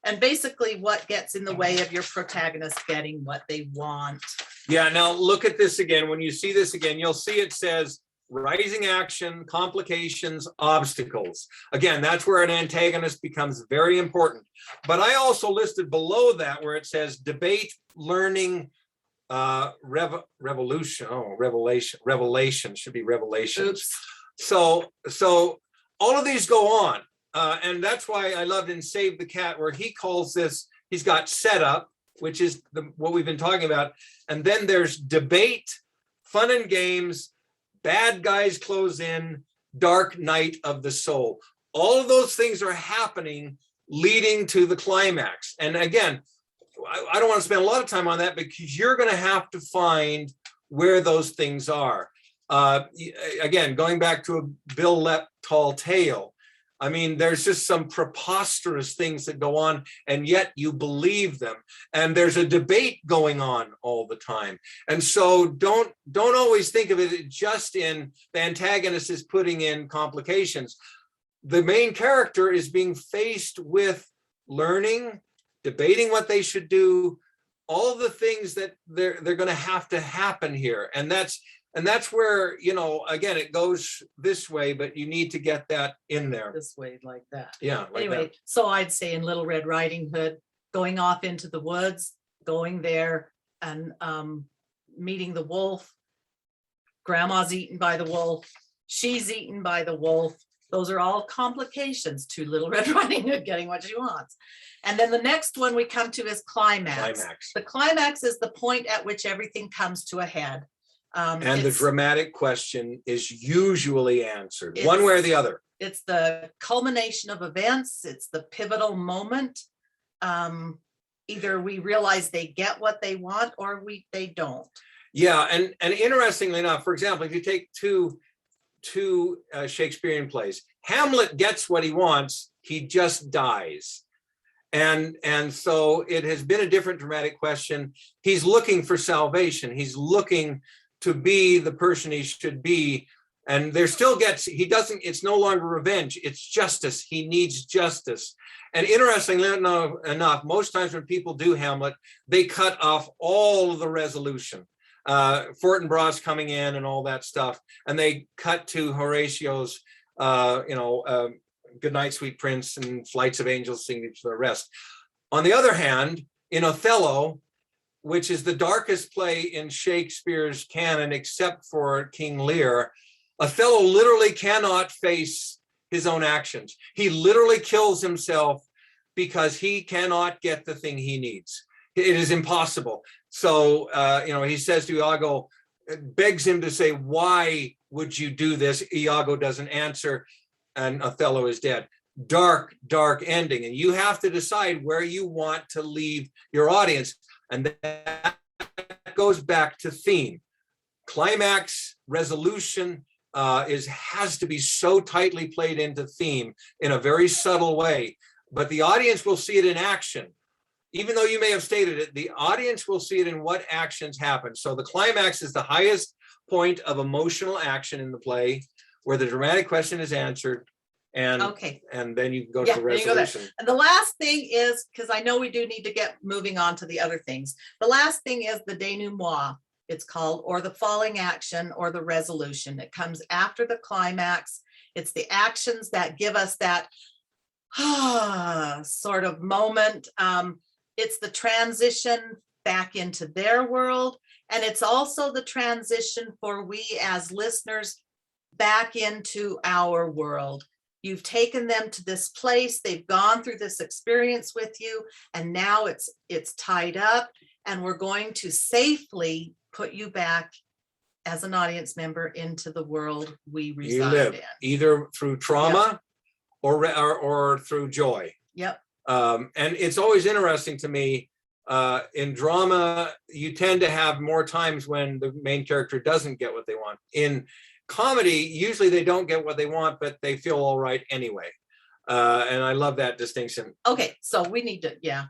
and basically what gets in the way of your protagonist getting what they want. Yeah, now look at this again. When you see this again, you'll see it says rising action, complications, obstacles. Again, that's where an antagonist becomes very important. But I also listed below that where it says debate, learning, revelation should be revelations. Oops. So all of these go on. And that's why I loved in Save the Cat, where he calls this, he's got setup, which is what we've been talking about. And then there's debate, fun and games, bad guys close in, dark night of the soul. All of those things are happening, leading to the climax. And again, I don't want to spend a lot of time on that because you're going to have to find where those things are. Again, going back to a Bill Lepp tall tale, I mean, there's just some preposterous things that go on, and yet you believe them. And there's a debate going on all the time. And so don't always think of it just in the antagonist is putting in complications. The main character is being faced with learning, debating what they should do, all the things that they're going to happen here. And that's where, you know, again, it goes this way, but you need to get that in there. This way, like that. Yeah. Like Anyway, that. so I'd say in Little Red Riding Hood, going off into the woods, going there and meeting the wolf. Grandma's eaten by the wolf. She's eaten by the wolf. Those are all complications to Little Red Riding Hood getting what she wants. And then the next one we come to is climax. The climax is the point at which everything comes to a head. And the dramatic question is usually answered one way or the other. It's the culmination of events. It's the pivotal moment. Either we realize they get what they want or they don't. Yeah, and interestingly enough, for example, if you take two Shakespearean plays, Hamlet gets what he wants, he just dies. And so it has been a different dramatic question. He's looking for salvation. He's looking to be the person he should be. And there still it's no longer revenge, it's justice. He needs justice. And interestingly enough, most times when people do Hamlet, they cut off all of the resolution. Fortinbras coming in and all that stuff. And they cut to Horatio's, Good Night, Sweet Prince and Flights of Angels Singing to the rest. On the other hand, in Othello, which is the darkest play in Shakespeare's canon, except for King Lear, Othello literally cannot face his own actions. He literally kills himself because he cannot get the thing he needs. It is impossible. So, he says to Iago, begs him to say, why would you do this? Iago doesn't answer, and Othello is dead. Dark, dark ending. And you have to decide where you want to leave your audience. And that goes back to theme. Climax resolution has to be so tightly played into theme in a very subtle way, but the audience will see it in action. Even though you may have stated it, the audience will see it in what actions happen. So the climax is the highest point of emotional action in the play, where the dramatic question is answered. And then you can go to the resolution. And the last thing is, because I know we do need to get moving on to the other things. The last thing is the denouement, it's called, or the falling action, or the resolution. It comes after the climax. It's the actions that give us that sort of moment. It's the transition back into their world. And it's also the transition for we as listeners back into our world. You've taken them to this place, they've gone through this experience with you, and now it's tied up, and we're going to safely put you back as an audience member into the world we reside in. Either through trauma or through joy. Yep. And it's always interesting to me, in drama, you tend to have more times when the main character doesn't get what they want. In comedy, usually they don't get what they want, but they feel all right anyway. And I love that distinction. Okay, so we need to,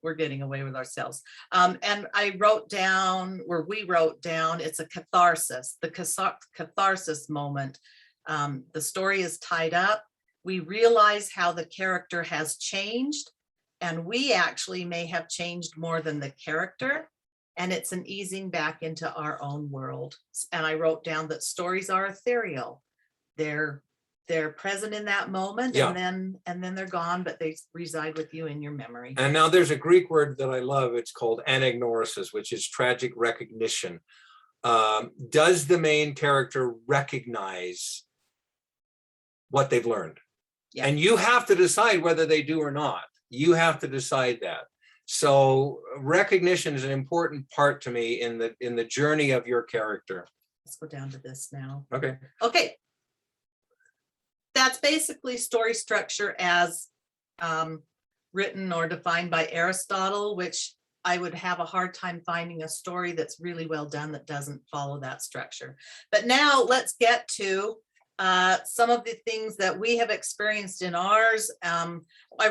we're getting away with ourselves. And I wrote down, or we wrote down, it's a catharsis, the catharsis moment. The story is tied up. We realize how the character has changed, and we actually may have changed more than the character. And it's an easing back into our own world. And I wrote down that stories are ethereal. They're present in that moment, Yeah. and then they're gone, but they reside with you in your memory. And now there's a Greek word that I love. It's called anagnorisis, which is tragic recognition. Does the main character recognize what they've learned? Yeah. And you have to decide whether they do or not. You have to decide that. So recognition is an important part to me in the journey of your character. Let's go down to this now. Okay. Okay. That's basically story structure as written or defined by Aristotle, which I would have a hard time finding a story that's really well done that doesn't follow that structure. But now let's get to some of the things that we have experienced in ours.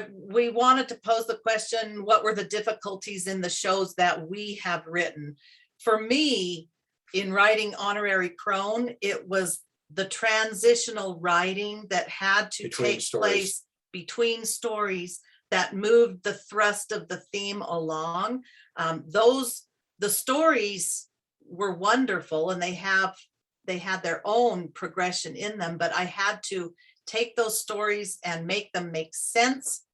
We wanted to pose the question, what were the difficulties in the shows that we have written? For me, in writing Honorary Crone, it was the transitional writing that had to take place between stories that moved the thrust of the theme along. The stories were wonderful, and they had their own progression in them, but I had to take those stories and make them make sense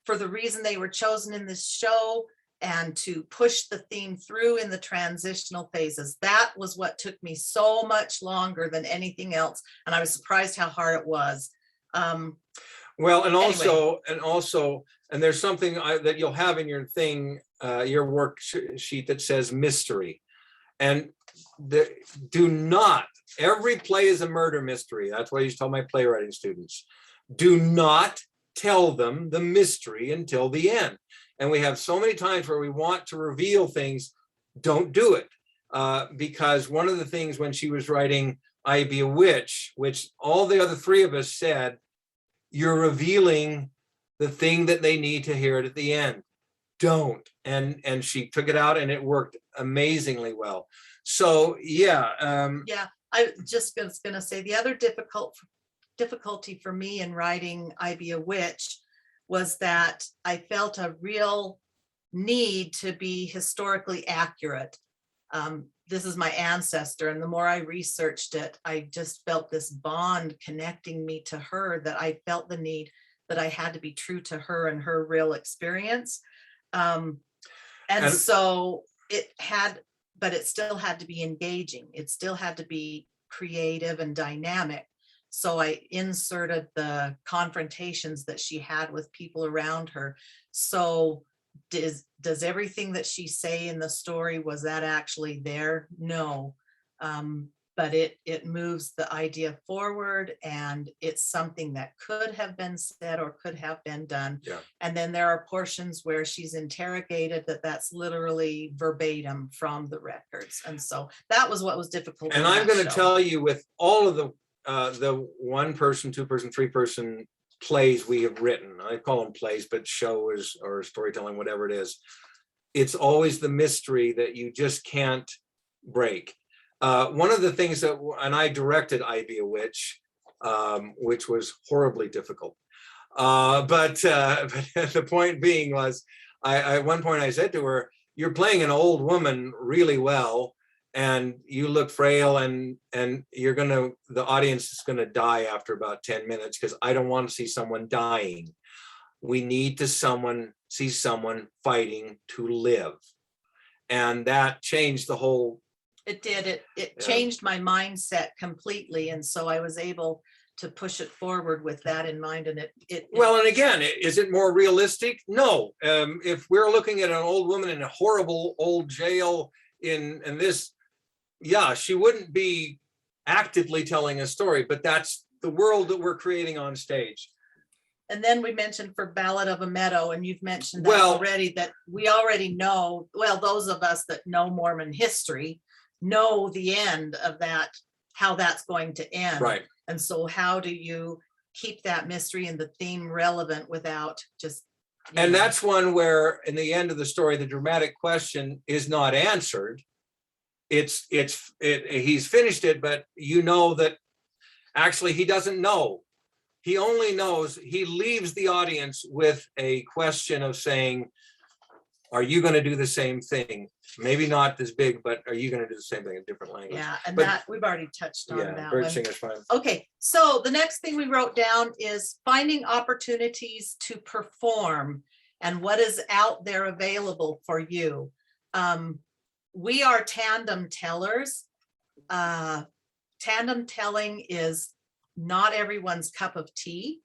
for the reason they were chosen in this show, and to push the theme through in the transitional phases. That was what took me so much longer than anything else. And I was surprised how hard it was. Well, and also, there's something that you'll have in your thing, your worksheet that says mystery. And do not, every play is a murder mystery. That's what I used to tell my playwriting students. Do not tell them the mystery until the end. And we have so many times where we want to reveal things, don't do it. Because one of the things when she was writing I Be a Witch, which all the other three of us said, you're revealing the thing that they need to hear it at the end. Don't. And she took it out, and it worked amazingly well. So yeah. I just was gonna say the other difficulty for me in writing I Be a Witch was that I felt a real need to be historically accurate. This is my ancestor, and the more I researched it, I just felt this bond connecting me to her, that I felt the need that I had to be true to her and her real experience. So but it still had to be engaging. It still had to be creative and dynamic. So I inserted the confrontations that she had with people around her. So does everything that she say in the story, was that actually there? No. But it moves the idea forward, and it's something that could have been said or could have been done. Yeah. And then there are portions where she's interrogated that's literally verbatim from the records. And so that was what was difficult. And I'm going to tell you, with all of the 1-person, 2-person, 3-person plays we have written, I call them plays, but shows or storytelling, whatever it is, it's always the mystery that you just can't break. One of the things that, and I directed I Be a Witch, which was horribly difficult. But the point being was, at one point I said to her, you're playing an old woman really well, and you look frail, and the audience is gonna die after about 10 minutes, because I don't want to see someone dying. We need to see someone fighting to live. And that changed the whole. It did. It changed my mindset completely. And so I was able to push it forward with that in mind. And well, and again, is it more realistic? No. If we're looking at an old woman in a horrible old jail in this, yeah, she wouldn't be actively telling a story, but that's the world that we're creating on stage. And then we mentioned for Ballad of a Meadow, and you've mentioned that Well- already, that we already know, well, those of us that know Mormon history know the end of that, how that's going to end. Right. And so how do you keep that mystery and the theme relevant without just. And know, that's one where in the end of the story, the dramatic question is not answered. He's finished it, but you know that actually he doesn't know. He only knows, he leaves the audience with a question of saying, are you going to do the same thing? Maybe not this big, but are you going to do the same thing in different language? Yeah, and But- that we've already touched on Yeah, that bird one. singer's fine. Okay, so the next thing we wrote down is finding opportunities to perform and what is out there available for you. We are tandem tellers. Tandem telling is not everyone's cup of tea.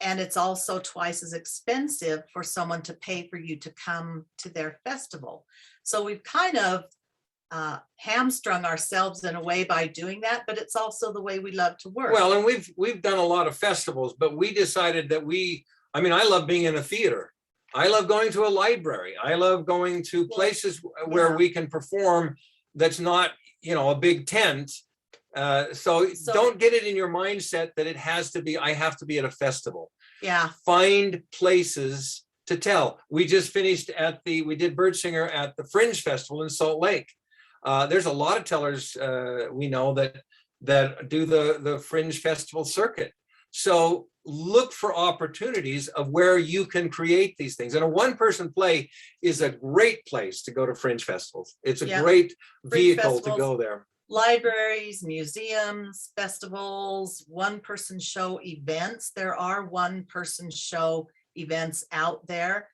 And it's also twice as expensive for someone to pay for you to come to their festival. So we've kind of hamstrung ourselves in a way by doing that, but it's also the way we love to work. Well, and we've done a lot of festivals, but we decided that I love being in a theater. I love going to a library. I love going to places where yeah. we can perform that's not, a big tent. So don't get it in your mindset that I have to be at a festival. Yeah, Find places to tell. We just finished we did Bird Singer at the Fringe Festival in Salt Lake. There's a lot of tellers we know that do the Fringe Festival circuit. So look for opportunities of where you can create these things. And a one-person play is a great place to go to Fringe Festivals. It's a Yeah. great Fringe vehicle to festivals. go there. libraries, museums, festivals, one-person show events. There are one-person show events out there.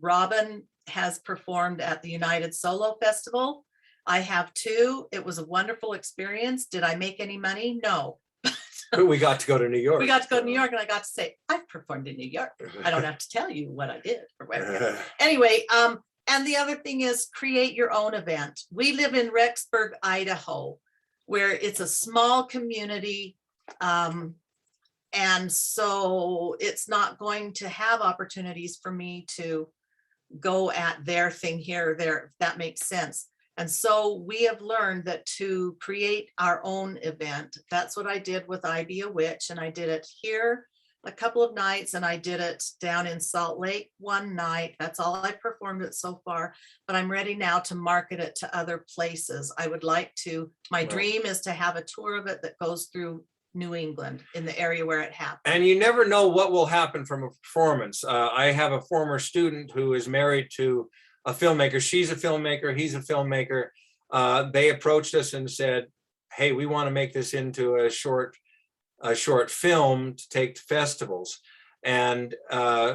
Robin has performed at the United Solo Festival. I have too. It was a wonderful experience. Did I make any money? No. But we got to go to New York. We got to go to New York and I got to say, I've performed in New York. I don't have to tell you what I did or whatever. Anyway, and the other thing is create your own event. We live in Rexburg, Idaho, where it's a small community. And so it's not going to have opportunities for me to go at their thing here or there, if that makes sense. And so we have learned that to create our own event, that's what I did with I Be a Witch. And I did it here a couple of nights and I did it down in Salt Lake one night. That's all I performed it so far, but I'm ready now to market it to other places. I would like to, my dream is to have a tour of it that goes through New England in the area where it happened. And you never know what will happen from a performance. I have a former student who is married to a filmmaker. She's a filmmaker, he's a filmmaker. They approached us and said, hey, we want to make this into a short film to take to festivals. And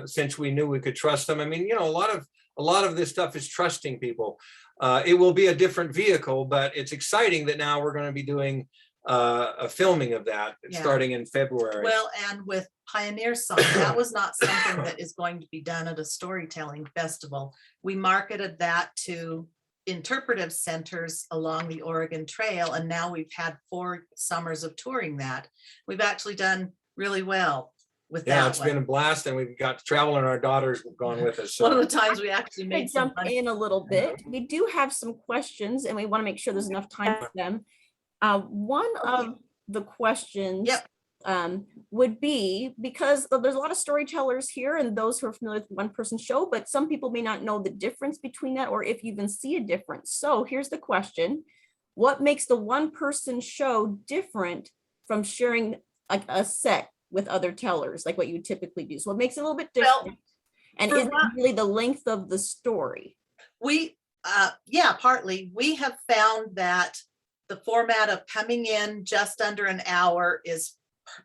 since we knew we could trust them, I mean, you know, a lot of this stuff is trusting people. It will be a different vehicle, but it's exciting that now we're going to be doing a filming of that starting in February. Well, and with Pioneer Song, that was not something that is going to be done at a storytelling festival. We marketed that to interpretive centers along the Oregon Trail, and now we've had 4 summers of touring that. We've actually done really well with that. Yeah, it's been a blast, and we've got to travel, and our daughters have gone with us. So. One of the times we actually To made some jump money. in a little bit, we do have some questions and we want to make sure there's enough time for them. One of the questions would be, because there's a lot of storytellers here and those who are familiar with one-person show, but some people may not know the difference between that or if you even see a difference. So here's the question: what makes the one-person show different from sharing like a set with other tellers, like what you typically do? So what makes it a little bit different? And is it really the length of the story? We, partly. We have found that the format of coming in just under an hour is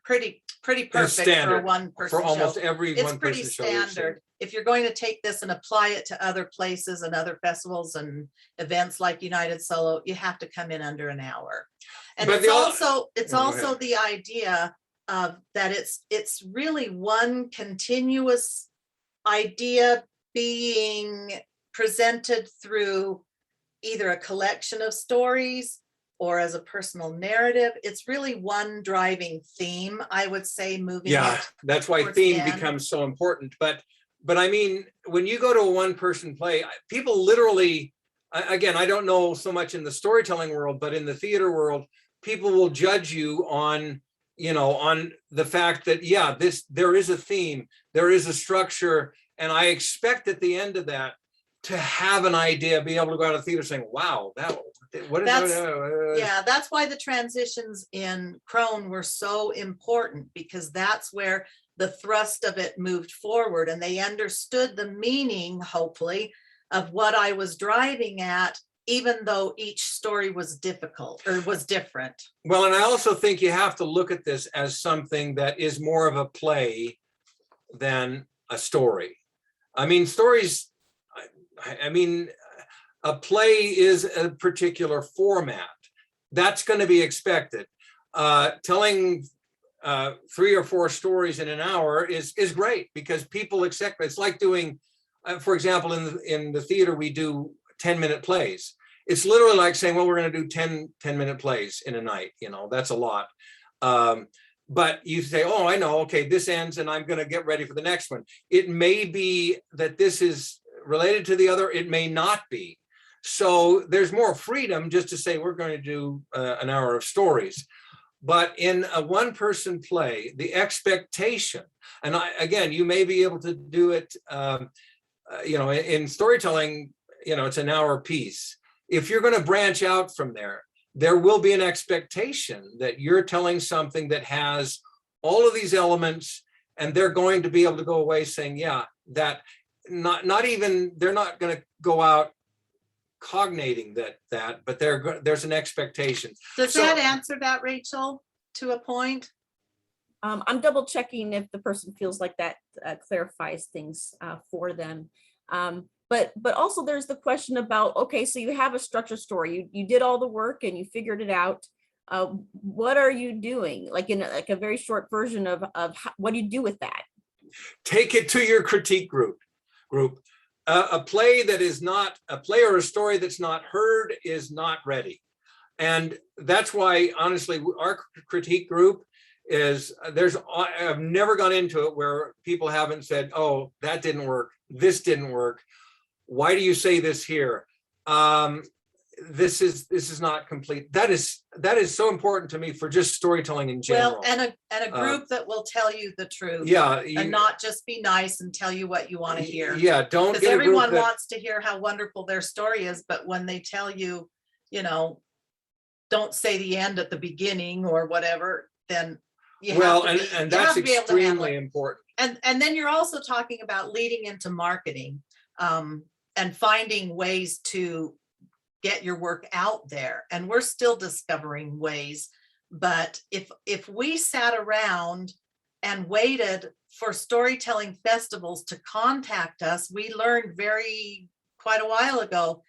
pretty perfect for a one-person for almost show. every It's one-person pretty show we've seen. standard. If you're going to take this and apply it to other places and other festivals and events like United Solo, you have to come in under an hour. And But it's Go also ahead. the idea of that it's really one continuous idea being presented through either a collection of stories, or as a personal narrative. It's really one driving theme, I would say, moving Yeah, it. that's why towards the theme end. becomes so important. But I mean, when you go to a one-person play, people literally, again, I don't know so much in the storytelling world, but in the theater world, people will judge you on, you know, on the fact that, yeah, there is a theme, there is a structure, and I expect at the end of that to have an idea, be able to go out of the theater saying, wow, what is that? Yeah, that's why the transitions in Crone were so important, because that's where the thrust of it moved forward, and they understood the meaning, hopefully, of what I was driving at, even though each story was difficult or was different. Well, and I also think you have to look at this as something that is more of a play than a story. I mean, stories, I mean, a play is a particular format. That's going to be expected. Telling 3 or 4 stories in an hour is great, because people expect it. It's like doing, for example, in the theater, we do 10-minute plays. It's literally like saying, well, we're going to do 10-minute plays in a night. You know, that's a lot. But you say, oh, I know, okay, this ends and I'm going to get ready for the next one. It may be that this is related to the other. It may not be. So there's more freedom just to say, we're going to do an hour of stories. But in a one-person play, the expectation, and again, you may be able to do it, you know, in storytelling, you know, it's an hour piece. If you're going to branch out from there, there will be an expectation that you're telling something that has all of these elements, and they're going to be able to go away saying, yeah, that not even, they're not going to go out cognating that, but there's an expectation. Does that answer that, Rachel, to a point? I'm double checking if the person feels like that clarifies things for them. But also there's the question about, okay, so you have a structured story, you did all the work and you figured it out. What are you doing? Like in a very short version of what do you do with that? Take it to your critique group. A play that is not a play, or a story that's not heard, is not ready. And that's why, honestly, our critique group is, I've never gone into it where people haven't said, oh, that didn't work, this didn't work, why do you say this here? This is not complete. That is so important to me for just storytelling in general. Well, and a group that will tell you the truth. Yeah, and not just be nice and tell you what you want to hear. Yeah, don't, because everyone wants to hear how wonderful their story is, but when they tell you, you know, don't say the end at the beginning or whatever, then you have to be, and that's extremely important. And then you're also talking about leading into marketing, and finding ways to get your work out there. And we're still discovering ways. But if we sat around and waited for storytelling festivals to contact us, we learned quite a while ago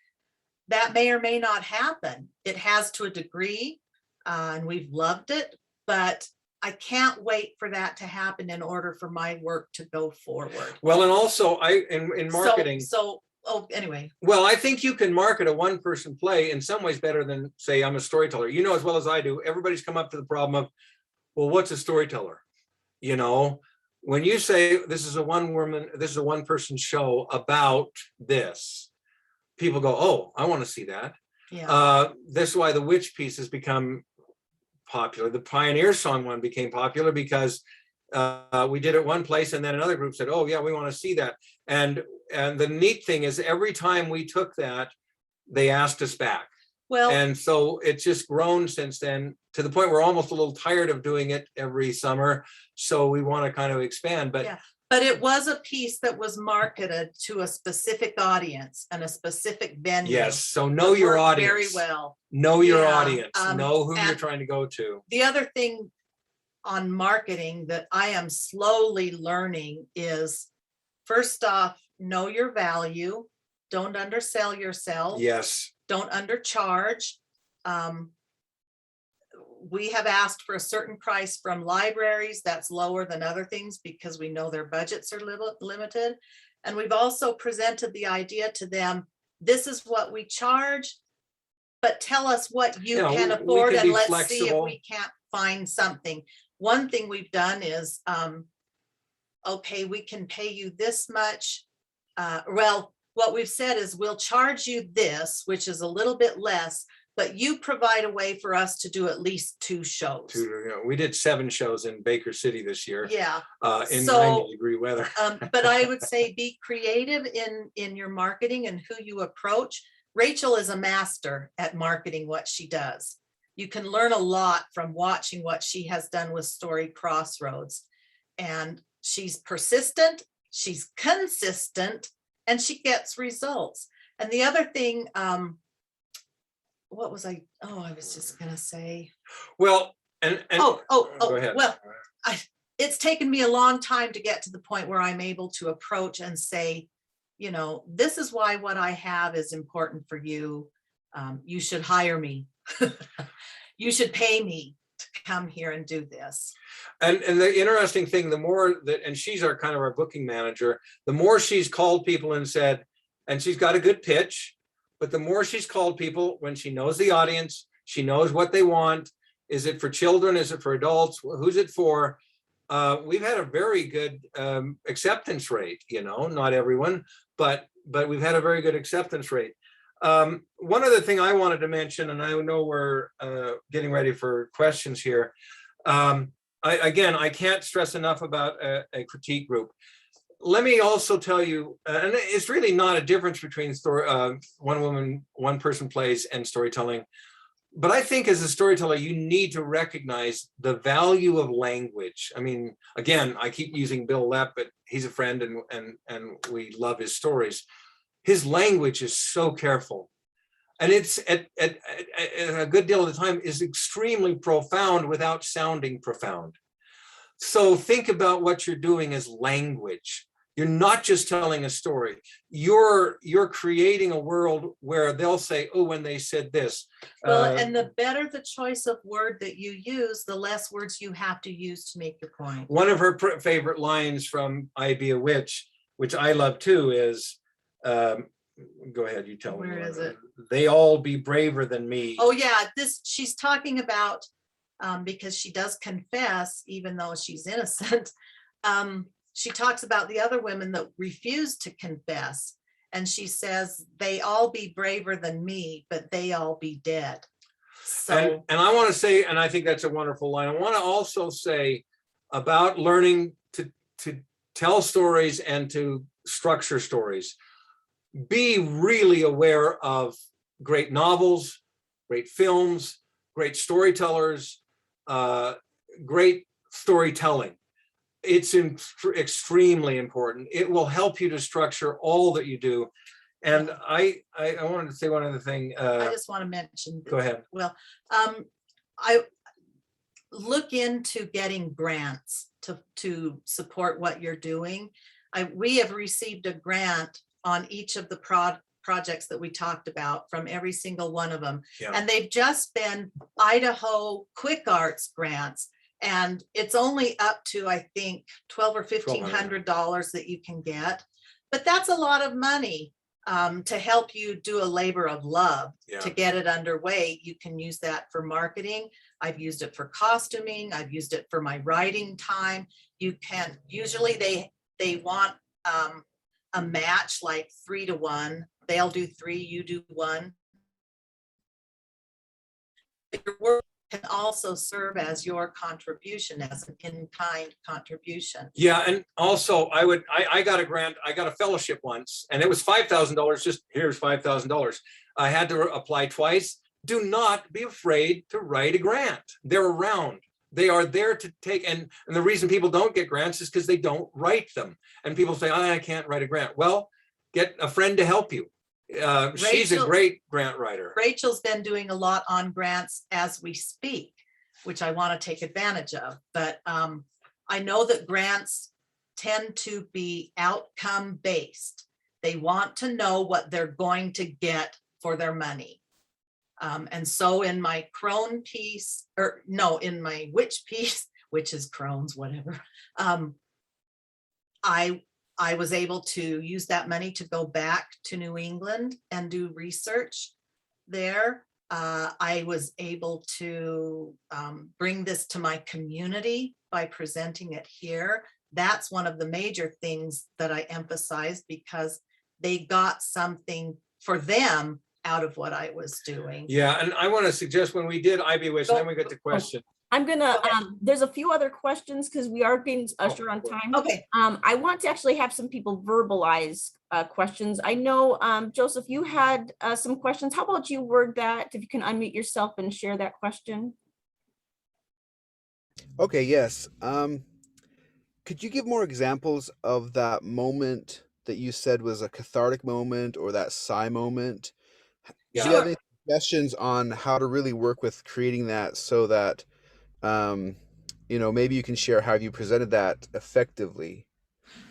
that may or may not happen. It has to a degree, and we've loved it, but I can't wait for that to happen in order for my work to go forward. Well, and also in marketing. Anyway. Well, I think you can market a one-person play in some ways better than, say, I'm a storyteller. You know as well as I do, everybody's come up to the problem of, well, what's a storyteller? You know, when you say this is a one-person show about this, people go, oh, I want to see that. Yeah. This is why the witch piece has become popular. The Pioneer Song one became popular because we did it one place, and then another group said, oh yeah, we want to see that. And the neat thing is, every time we took that, they asked us back. Well, and so it's just grown since then, to the point we're almost a little tired of doing it every summer. So we want to kind of expand, but yeah. But it was a piece that was marketed to a specific audience and a specific venue. yes, so know your audience. Very well. Know your Yeah, audience. Know who you're trying to go to. The other thing on marketing that I am slowly learning is, first off, know your value. Don't undersell yourself. Yes. Don't undercharge. We have asked for a certain price from libraries that's lower than other things because we know their budgets are limited. And we've also presented the idea to them, this is what we charge, but tell us what you Yeah, can we afford can and be let's see if flexible. we can't find something. One thing we've done is, okay, we can pay you this much. Well, what we've said is we'll charge you this, which is a little bit less, but you provide a way for us to do at least 2 shows. We did 7 shows in Baker City this year. Yeah. In So, 90-degree weather. But I would say be creative in your marketing and who you approach. Rachel is a master at marketing what she does. You can learn a lot from watching what she has done with story Crossroads. And she's persistent, she's consistent, and she gets results. And the other thing, what was I was just gonna say. Well, and go ahead. Well, it's taken me a long time to get to the point where I'm able to approach and say, you know, this is why what I have is important for you. You should hire me. You should pay me to come here and do this. And the interesting thing, the more that, and she's our kind of our booking manager, the more she's called people and said, and she's got a good pitch, but the more she's called people when she knows the audience, she knows what they want. Is it for children? Is it for adults? Who's it for? We've had a very good acceptance rate, you know, not everyone, but we've had a very good acceptance rate. One other thing I wanted to mention, and I know we're getting ready for questions here. I can't stress enough about a critique group. Let me also tell you, and it's really not a difference between one woman, one person plays and storytelling. But I think as a storyteller, you need to recognize the value of language. I mean, again, I keep using Bill Lepp, but he's a friend and we love his stories. His language is so careful. And it's at a good deal of the time is extremely profound without sounding profound. So think about what you're doing as language. You're not just telling a story. You're creating a world where they'll say, oh, when they said this. Well, and the better the choice of word that you use, the less words you have to use to make your point. One of her favorite lines from I Be a Witch, which I love too, is, go ahead, you tell me. Where is it? They all be braver than me. Oh yeah, she's talking about, because she does confess, even though she's innocent. She talks about the other women that refuse to confess. And she says, they all be braver than me, but they all be dead. So, and I want to say, and I think that's a wonderful line. I want to also say about learning to tell stories and to structure stories. Be really aware of great novels, great films, great storytellers, great storytelling. It's extremely important. It will help you to structure all that you do. And I wanted to say one other thing. I just want to mention. Go ahead. Well, I look into getting grants to support what you're doing. We have received a grant on each of the projects that we talked about from every single one of them. Yeah. And they've just been Idaho Quick Arts grants. And it's only up to, I think, $1,200 or $1,500 that you can get. But that's a lot of money to help you do a labor of love. Yeah. To get it underway. You can use that for marketing. I've used it for costuming. I've used it for my writing time. You can, usually they want a match like 3 to 1. They'll do 3, you do 1. Your work can also serve as your contribution, as an in-kind contribution. Yeah, and also I got a grant, I got a fellowship once, and it was $5,000, just here's $5,000. I had to apply twice. Do not be afraid to write a grant. They're around. They are there to take, and the reason people don't get grants is because they don't write them. And people say, I can't write a grant. Well, get a friend to help you. She's a great grant writer. Rachel's been doing a lot on grants as we speak, which I want to take advantage of. But I know that grants tend to be outcome based. They want to know what they're going to get for their money. And so in my Crone piece, or no, in my witch piece, which is Crone's, whatever, I was able to use that money to go back to New England and do research there. I was able to bring this to my community by presenting it here. That's one of the major things that I emphasized, because they got something for them out of what I was doing. Yeah, and I want to suggest when we did IB Wish, and then we get to question. I'm gonna, Go ahead. there's a few other questions because we are getting usher on time. Okay. I want to actually have some people verbalize questions. I know, Joseph, you had some questions. How about you word that, if you can unmute yourself and share that question? Okay, yes. Could you give more examples of that moment that you said was a cathartic moment, or that sigh moment? Yeah. Do you have any suggestions on how to really work with creating that, so that maybe you can share how you presented that effectively?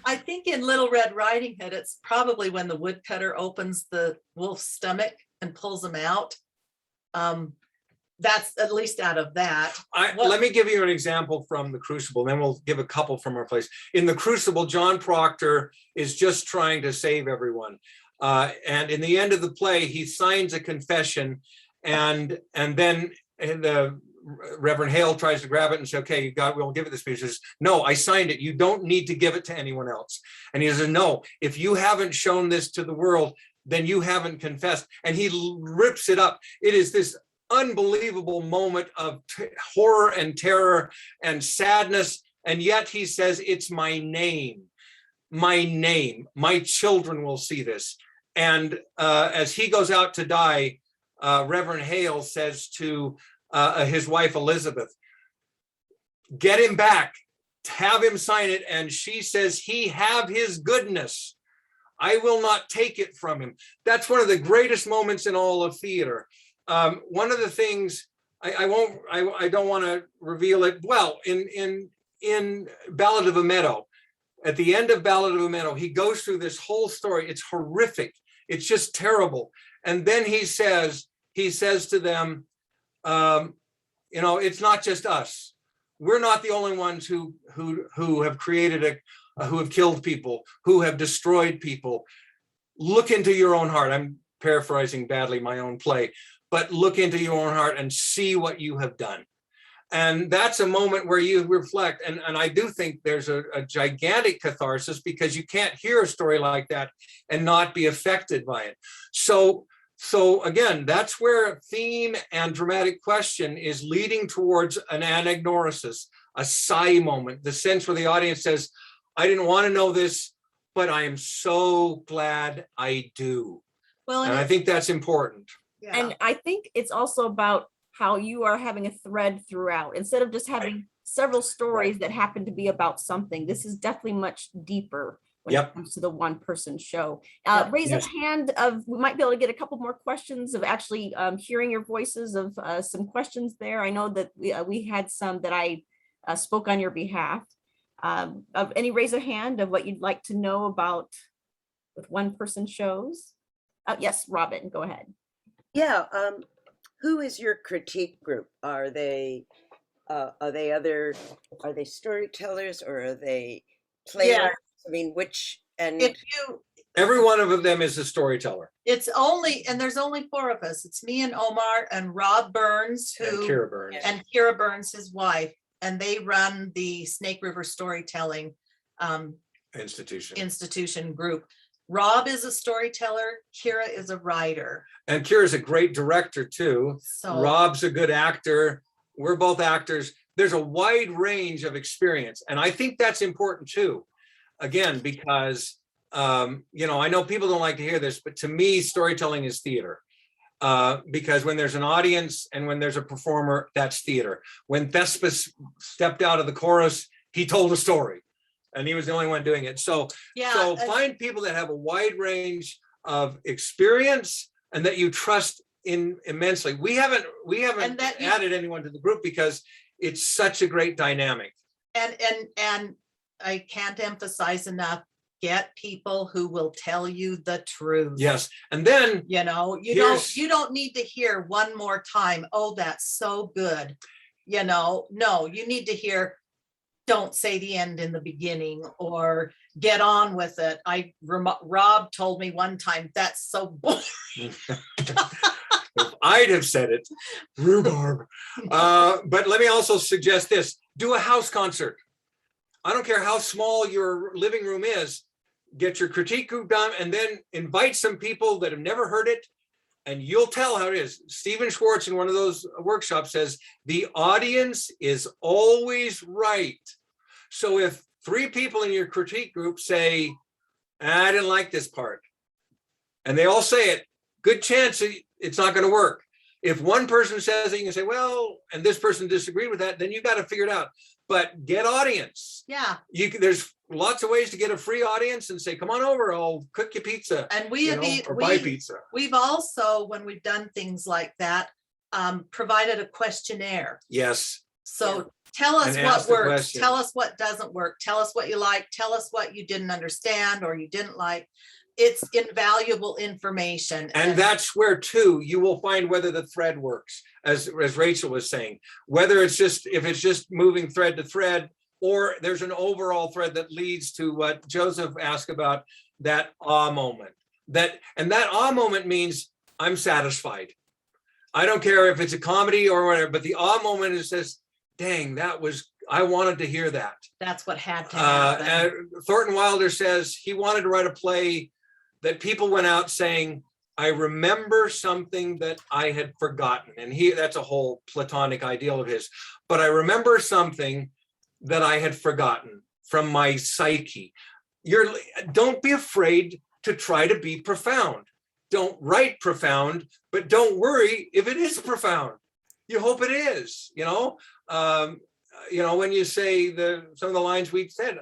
I think in Little Red Riding Hood, it's probably when the woodcutter opens the wolf's stomach and pulls him out. That's at least out of that. Let me give you an example from the Crucible, then we'll give a couple from our place. In the Crucible, John Proctor is just trying to save everyone. And in the end of the play, he signs a confession, and then the Reverend Hale tries to grab it and say, okay, we'll give it this piece. He says, no, I signed it. You don't need to give it to anyone else. And he says, no, if you haven't shown this to the world, then you haven't confessed. And he rips it up. It is this unbelievable moment of horror and terror and sadness. And yet he says, it's my name, my children will see this. And as he goes out to die, Reverend Hale says to his wife, Elizabeth, get him back, have him sign it. And she says, he have his goodness. I will not take it from him. That's one of the greatest moments in all of theater. One of the things I don't want to reveal it. Well, in Ballad of a Meadow, at the end of Ballad of a Meadow, he goes through this whole story. It's horrific. It's just terrible. And then he says to them, it's not just us. We're not the only ones who have created who have killed people, who have destroyed people. Look into your own heart. I'm paraphrasing badly my own play, but look into your own heart and see what you have done. And that's a moment where you reflect. And I do think there's a gigantic catharsis, because you can't hear a story like that and not be affected by it. So again, that's where theme and dramatic question is leading towards an anagnorisis, a sigh moment, the sense where the audience says, I didn't want to know this, but I am so glad I do. Well, and I think that's important. Yeah. And I think it's also about how you are having a thread throughout, instead of just having several stories that happen to be about something. This is definitely much deeper when it comes to the one-person show. Raise a hand we might be able to get a couple more questions of actually hearing your voices of some questions there. I know that we had some that I spoke on your behalf. Of any raise a hand of what you'd like to know about with one-person shows. Yes, Robin, go ahead. Yeah. Who is your critique group? Are they storytellers, or are they playwrights? Yeah. I mean, which, and Every one of them is a storyteller. there's only 4 of us. It's me and Omar and Rob Burns, And Kira Burns. and Kira Burns, his wife, and they run the Snake River Storytelling institution group. Rob is a storyteller. Kira is a writer. And Kira's a great director too. So Rob's a good actor. We're both actors. There's a wide range of experience. And I think that's important too. Again, because, I know people don't like to hear this, but to me, storytelling is theater. Because when there's an audience and when there's a performer, that's theater. When Thespis stepped out of the chorus, he told a story. And he was the only one doing it. So find people that have a wide range of experience and that you trust in immensely. We haven't added anyone to the group because it's such a great dynamic. And I can't emphasize enough, get people who will tell you the truth. Yes. And then you don't need to hear one more time, oh, that's so good. No, you need to hear, don't say the end in the beginning, or get on with it. Rob told me one time, that's so boring. If I'd have said it, rhubarb. But let me also suggest this: do a house concert. I don't care how small your living room is. Get your critique group done, and then invite some people that have never heard it, and you'll tell how it is. Stephen Schwartz in one of those workshops says the audience is always right. So if 3 people in your critique group say, I didn't like this part, and they all say it, good chance it's not going to work. If one person says it, you can say, well, and this person disagreed with that, then you got to figure it out. But get audience. Yeah. There's lots of ways to get a free audience and say, come on over, I'll cook you pizza. And buy pizza. We've also, when we've done things like that, provided a questionnaire. Yes. So tell us And what ask the works, question. tell us what doesn't work, tell us what you like, tell us what you didn't understand or you didn't like. It's invaluable information. And that's where too, you will find whether the thread works, as Rachel was saying, whether it's just, if it's just moving thread to thread, or there's an overall thread that leads to what Joseph asked about, that ah moment. And that ah moment means I'm satisfied. I don't care if it's a comedy or whatever, but the ah moment is just, dang, I wanted to hear that. That's what had to happen. And Thornton Wilder says he wanted to write a play that people went out saying, I remember something that I had forgotten. And that's a whole Platonic ideal of his. But I remember something that I had forgotten from my psyche. Don't be afraid to try to be profound. Don't write profound, but don't worry if it is profound. You hope it is, when you say some of the lines we said,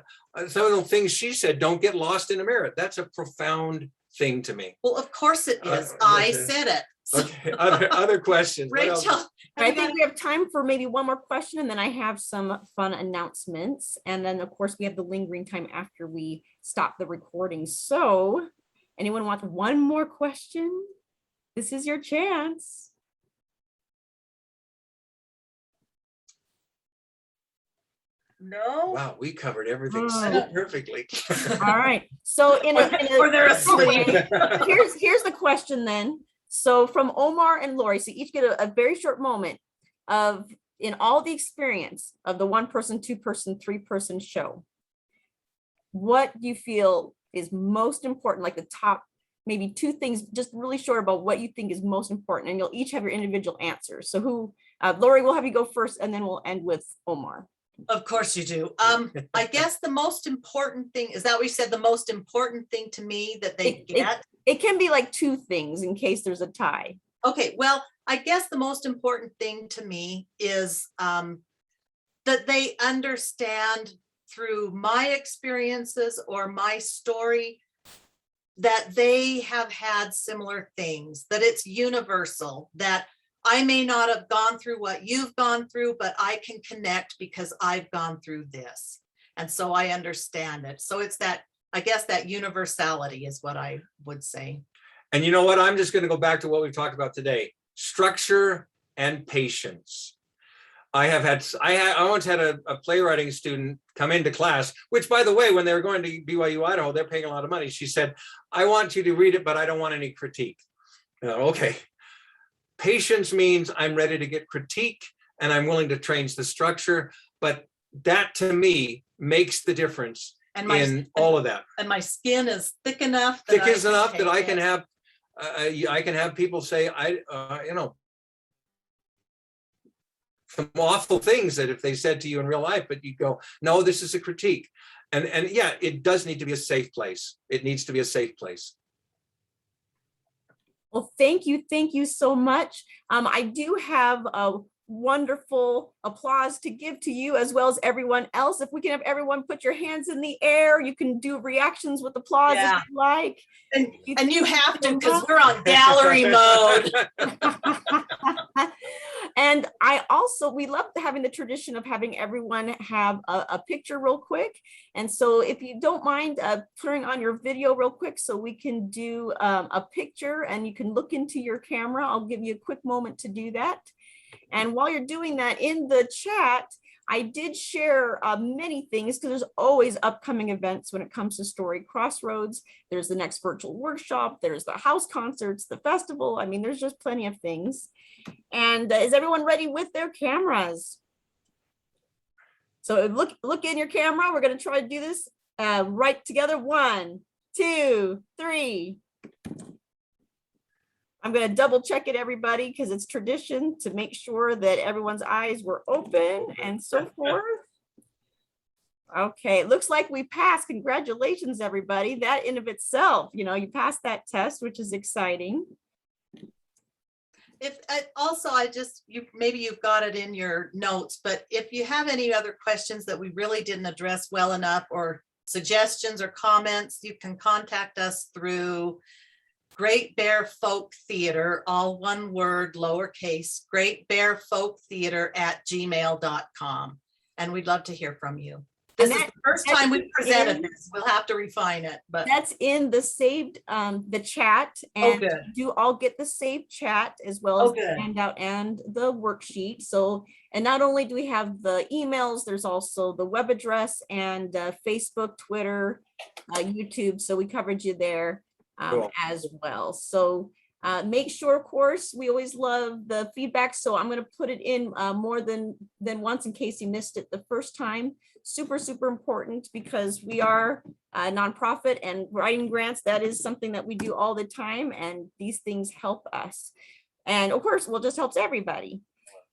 some of the things she said, don't get lost in a mirror. That's a profound thing to me. Well, of course it is. I said it. Okay, other questions. What else? Rachel. I think we have time for maybe one more question, and then I have some fun announcements. And then, of course, we have the lingering time after we stop the recording. So anyone wants one more question? This is your chance. No. Wow, we covered everything Oh. so perfectly. All right. So Or they're asleep. here's the question then. So from Omar and Lori, so each get a very short moment of, in all the experience of the 1-person, 2-person, 3-person show, what do you feel is most important, like the top maybe 2 things, just really short about what you think is most important, and you'll each have your individual answers. So Lori, we'll have you go first, and then we'll end with Omar. Of course you do. I guess the most important thing, is that what you said, the most important thing to me that they get? It can be like 2 things in case there's a tie. Okay, well, I guess the most important thing to me is that they understand through my experiences or my story that they have had similar things, that it's universal, that I may not have gone through what you've gone through, but I can connect because I've gone through this. And so I understand it. So it's that, I guess that universality is what I would say. And you know what? I'm just going to go back to what we've talked about today: structure and patience. I once had a playwriting student come into class, which, by the way, when they were going to BYU Idaho, they're paying a lot of money. She said, I want you to read it, but I don't want any critique. Okay. Patience means I'm ready to get critique and I'm willing to change the structure. But that to me makes the difference in all of that. And my skin is thick enough. Thick is enough that I can have people say, some awful things that if they said to you in real life, but you go, no, this is a critique. And yeah, it does need to be a safe place. It needs to be a safe place. Well, thank you so much. I do have a wonderful applause to give to you as well as everyone else. If we can have everyone put your hands in the air, you can do reactions with applause if you like. And you have to, because we're on gallery mode. And we love having the tradition of having everyone have a picture real quick. And so if you don't mind turning on your video real quick so we can do a picture and you can look into your camera. I'll give you a quick moment to do that. And while you're doing that, in the chat, I did share many things because there's always upcoming events when it comes to story. Crossroads, there's the next virtual workshop, there's the house concerts, the festival. I mean, there's just plenty of things. And is everyone ready with their cameras? So look in your camera. We're going to try to do this right together. 1, 2, 3. I'm going to double check it, everybody, because it's tradition to make sure that everyone's eyes were open and so forth. Okay, it looks like we passed. Congratulations, everybody. That in of itself, you know, you passed that test, which is exciting. If also, maybe you've got it in your notes, but if you have any other questions that we really didn't address well enough, or suggestions or comments, you can contact us through Great Bear Folk Theater, all one word, lowercase, Great Bear Folk Theater @gmail.com. And we'd love to hear from you. This is the first time we've presented this. We'll have to refine it, but that's in the saved the chat, and you do all get the saved chat as well as the handout and the worksheet. So, and not only do we have the emails, there's also the web address and Facebook, Twitter, YouTube. So we covered you there as well. So make sure, of course, we always love the feedback. So I'm going to put it in more than once in case you missed it the first time. Super, super important because we are a nonprofit, and writing grants, that is something that we do all the time. And these things help us. And of course, well, just helps everybody.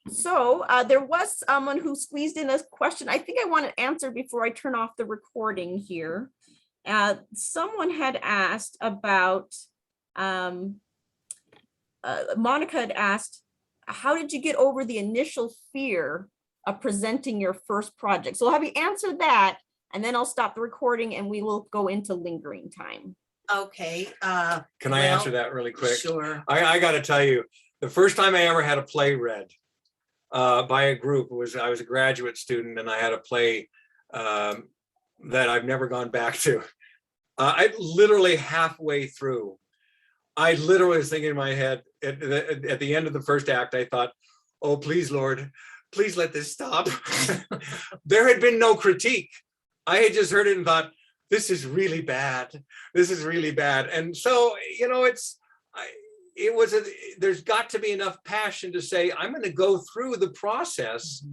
So there was someone who squeezed in a question. I think I want to answer before I turn off the recording here. Someone had asked about, Monica had asked, how did you get over the initial fear of presenting your first project? So I'll have you answer that, and then I'll stop the recording and we will go into lingering time. okay. Can I answer that really quick? Sure. I got to tell you, the first time I ever had a play read by a group was, I was a graduate student, and I had a play that I've never gone back to. I literally halfway through, I literally was thinking in my head at the end of the first act, I thought, oh, please, Lord, please let this stop. There had been no critique. I had just heard it and thought, this is really bad. This is really bad. And so, you know, there's got to be enough passion to say, I'm going to go through the process.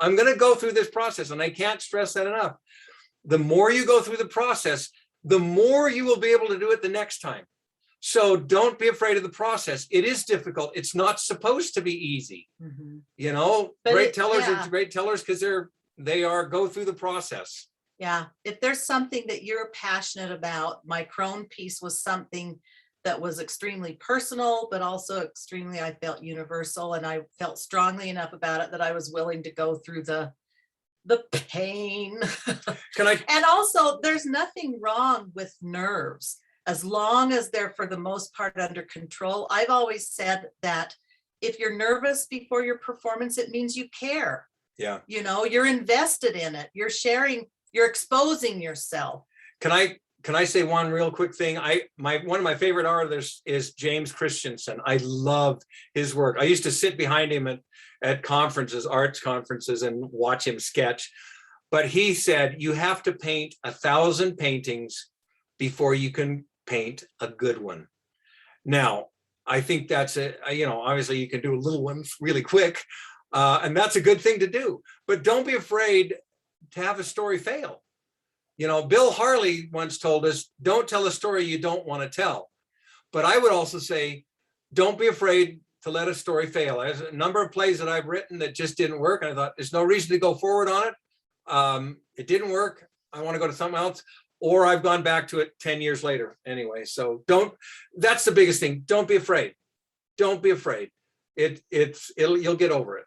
I'm going to go through this process. And I can't stress that enough. The more you go through the process, the more you will be able to do it the next time. So don't be afraid of the process. It is difficult. It's not supposed to be easy. You know, But great tellers are great tellers because they go through the process. Yeah, if there's something that you're passionate about, my Crone piece was something that was extremely personal, but also extremely, I felt, universal, and I felt strongly enough about it that I was willing to go through the pain. And also, there's nothing wrong with nerves as long as they're for the most part under control. I've always said that if you're nervous before your performance, it means you care. Yeah. You know, you're invested in it. You're sharing, you're exposing yourself. Can I say one real quick thing? One of my favorite artists is James Christensen. I love his work. I used to sit behind him at conferences, arts conferences, and watch him sketch. But he said, you have to paint 1,000 paintings before you can paint a good one. Now, I think that's obviously you can do a little one really quick, and that's a good thing to do. But don't be afraid to have a story fail. You know, Bill Harley once told us, don't tell a story you don't want to tell. But I would also say, don't be afraid to let a story fail. There's a number of plays that I've written that just didn't work. And I thought, there's no reason to go forward on it. It didn't work. I want to go to something else. Or I've gone back to it 10 years later anyway. So that's the biggest thing. Don't be afraid. Don't be afraid. You'll get over it.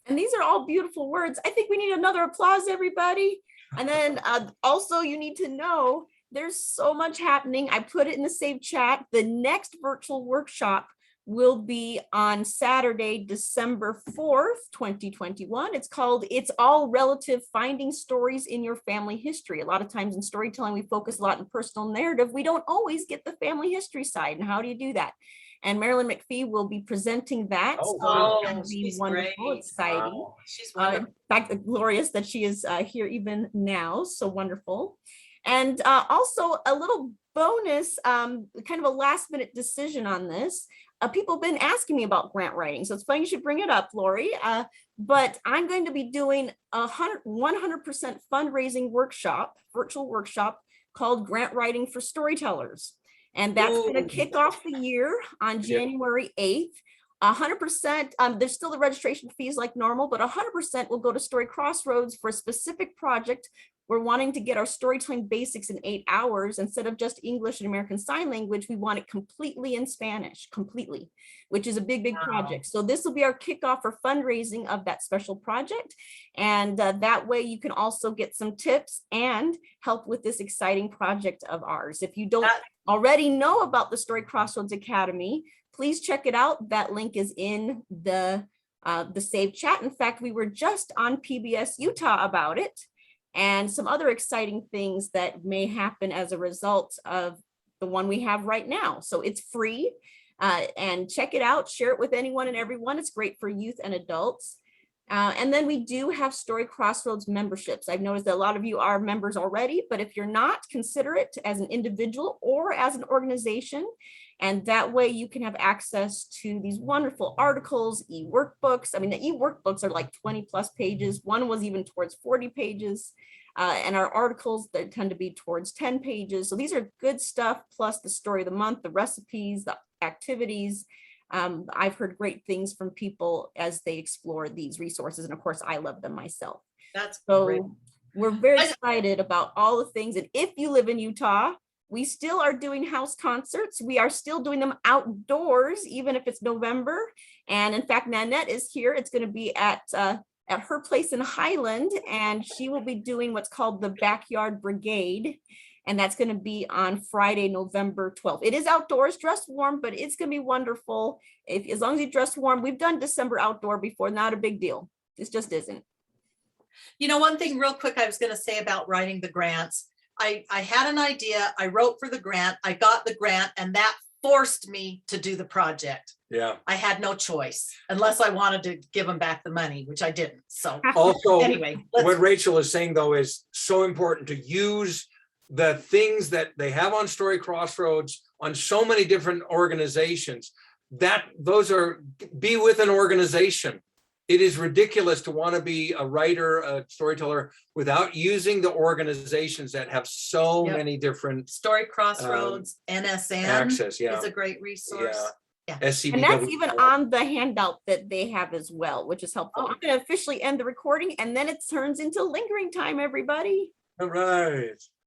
And these are all beautiful words. I think we need another applause, everybody. And then also you need to know there's so much happening. I put it in the saved chat. The next virtual workshop will be on Saturday, December 4th, 2021. It's called It's All Relative, Finding Stories in Your Family History. A lot of times in storytelling, we focus a lot on personal narrative. We don't always get the family history side. And how do you do that? and Marilyn McPhee will be presenting that. Oh, So wow. it's gonna be She's wonderful, great. exciting. Wow. She's In wonderful. fact, glorious that she is here even now, so wonderful. And also a little bonus, kind of a last minute decision on this. People have been asking me about grant writing, so it's funny you should bring it up, Lori. But I'm going to be doing a 100% fundraising workshop, virtual workshop called Grant Writing for Storytellers. And that's going to Ooh. kick off the year on Yep. January 8th. 100%, there's still the registration fees like normal, but 100% will go to Story Crossroads for a specific project. We're wanting to get our storytelling basics in 8 hours instead of just English and American Sign Language. We want it completely in Spanish, completely, which is a big, big Wow. project. So this will be our kickoff for fundraising of that special project. And that way you can also get some tips and help with this exciting project of ours. If you don't already know about the Story Crossroads Academy, please check it out. That link is in the saved chat. In fact, we were just on PBS Utah about it, and some other exciting things that may happen as a result of the one we have right now. So it's free, and check it out, share it with anyone and everyone. It's great for youth and adults. And then we do have Story Crossroads memberships. I've noticed that a lot of you are members already, but if you're not, consider it as an individual or as an organization. And that way you can have access to these wonderful articles, e-workbooks. I mean, the e-workbooks are like 20 plus pages. One was even towards 40 pages. And our articles, they tend to be towards 10 pages. So these are good stuff, plus the story of the month, the recipes, the activities. I've heard great things from people as they explore these resources. And of course, I love them myself. That's So great. we're very excited about all the things. And if you live in Utah, we still are doing house concerts. We are still doing them outdoors, even if it's November. And in fact, Nanette is here. It's going to be at her place in Highland, and she will be doing what's called the Backyard Brigade. And that's going to be on Friday, November 12th. It is outdoors, dress warm, but it's going to be wonderful. As long as you dress warm. We've done December outdoor before, not a big deal. This just isn't. You know, one thing real quick I was going to say about writing the grants. I had an idea. I wrote for the grant. I got the grant, and that forced me to do the project. Yeah. I had no choice unless I wanted to give them back the money, which I didn't. So Also, anyway, what Rachel is saying, though, is so important to use the things that they have on Story Crossroads on so many different organizations. Be with an organization. It is ridiculous to want to be a writer, a storyteller, without using the organizations that have so many different Story Crossroads, NSN access. Yeah. is a great resource. Yeah. Yeah. SCBW. And that's even on the handout that they have as well, which is helpful. Oh. I'm going to officially end the recording, and then it turns into lingering time, everybody. All right.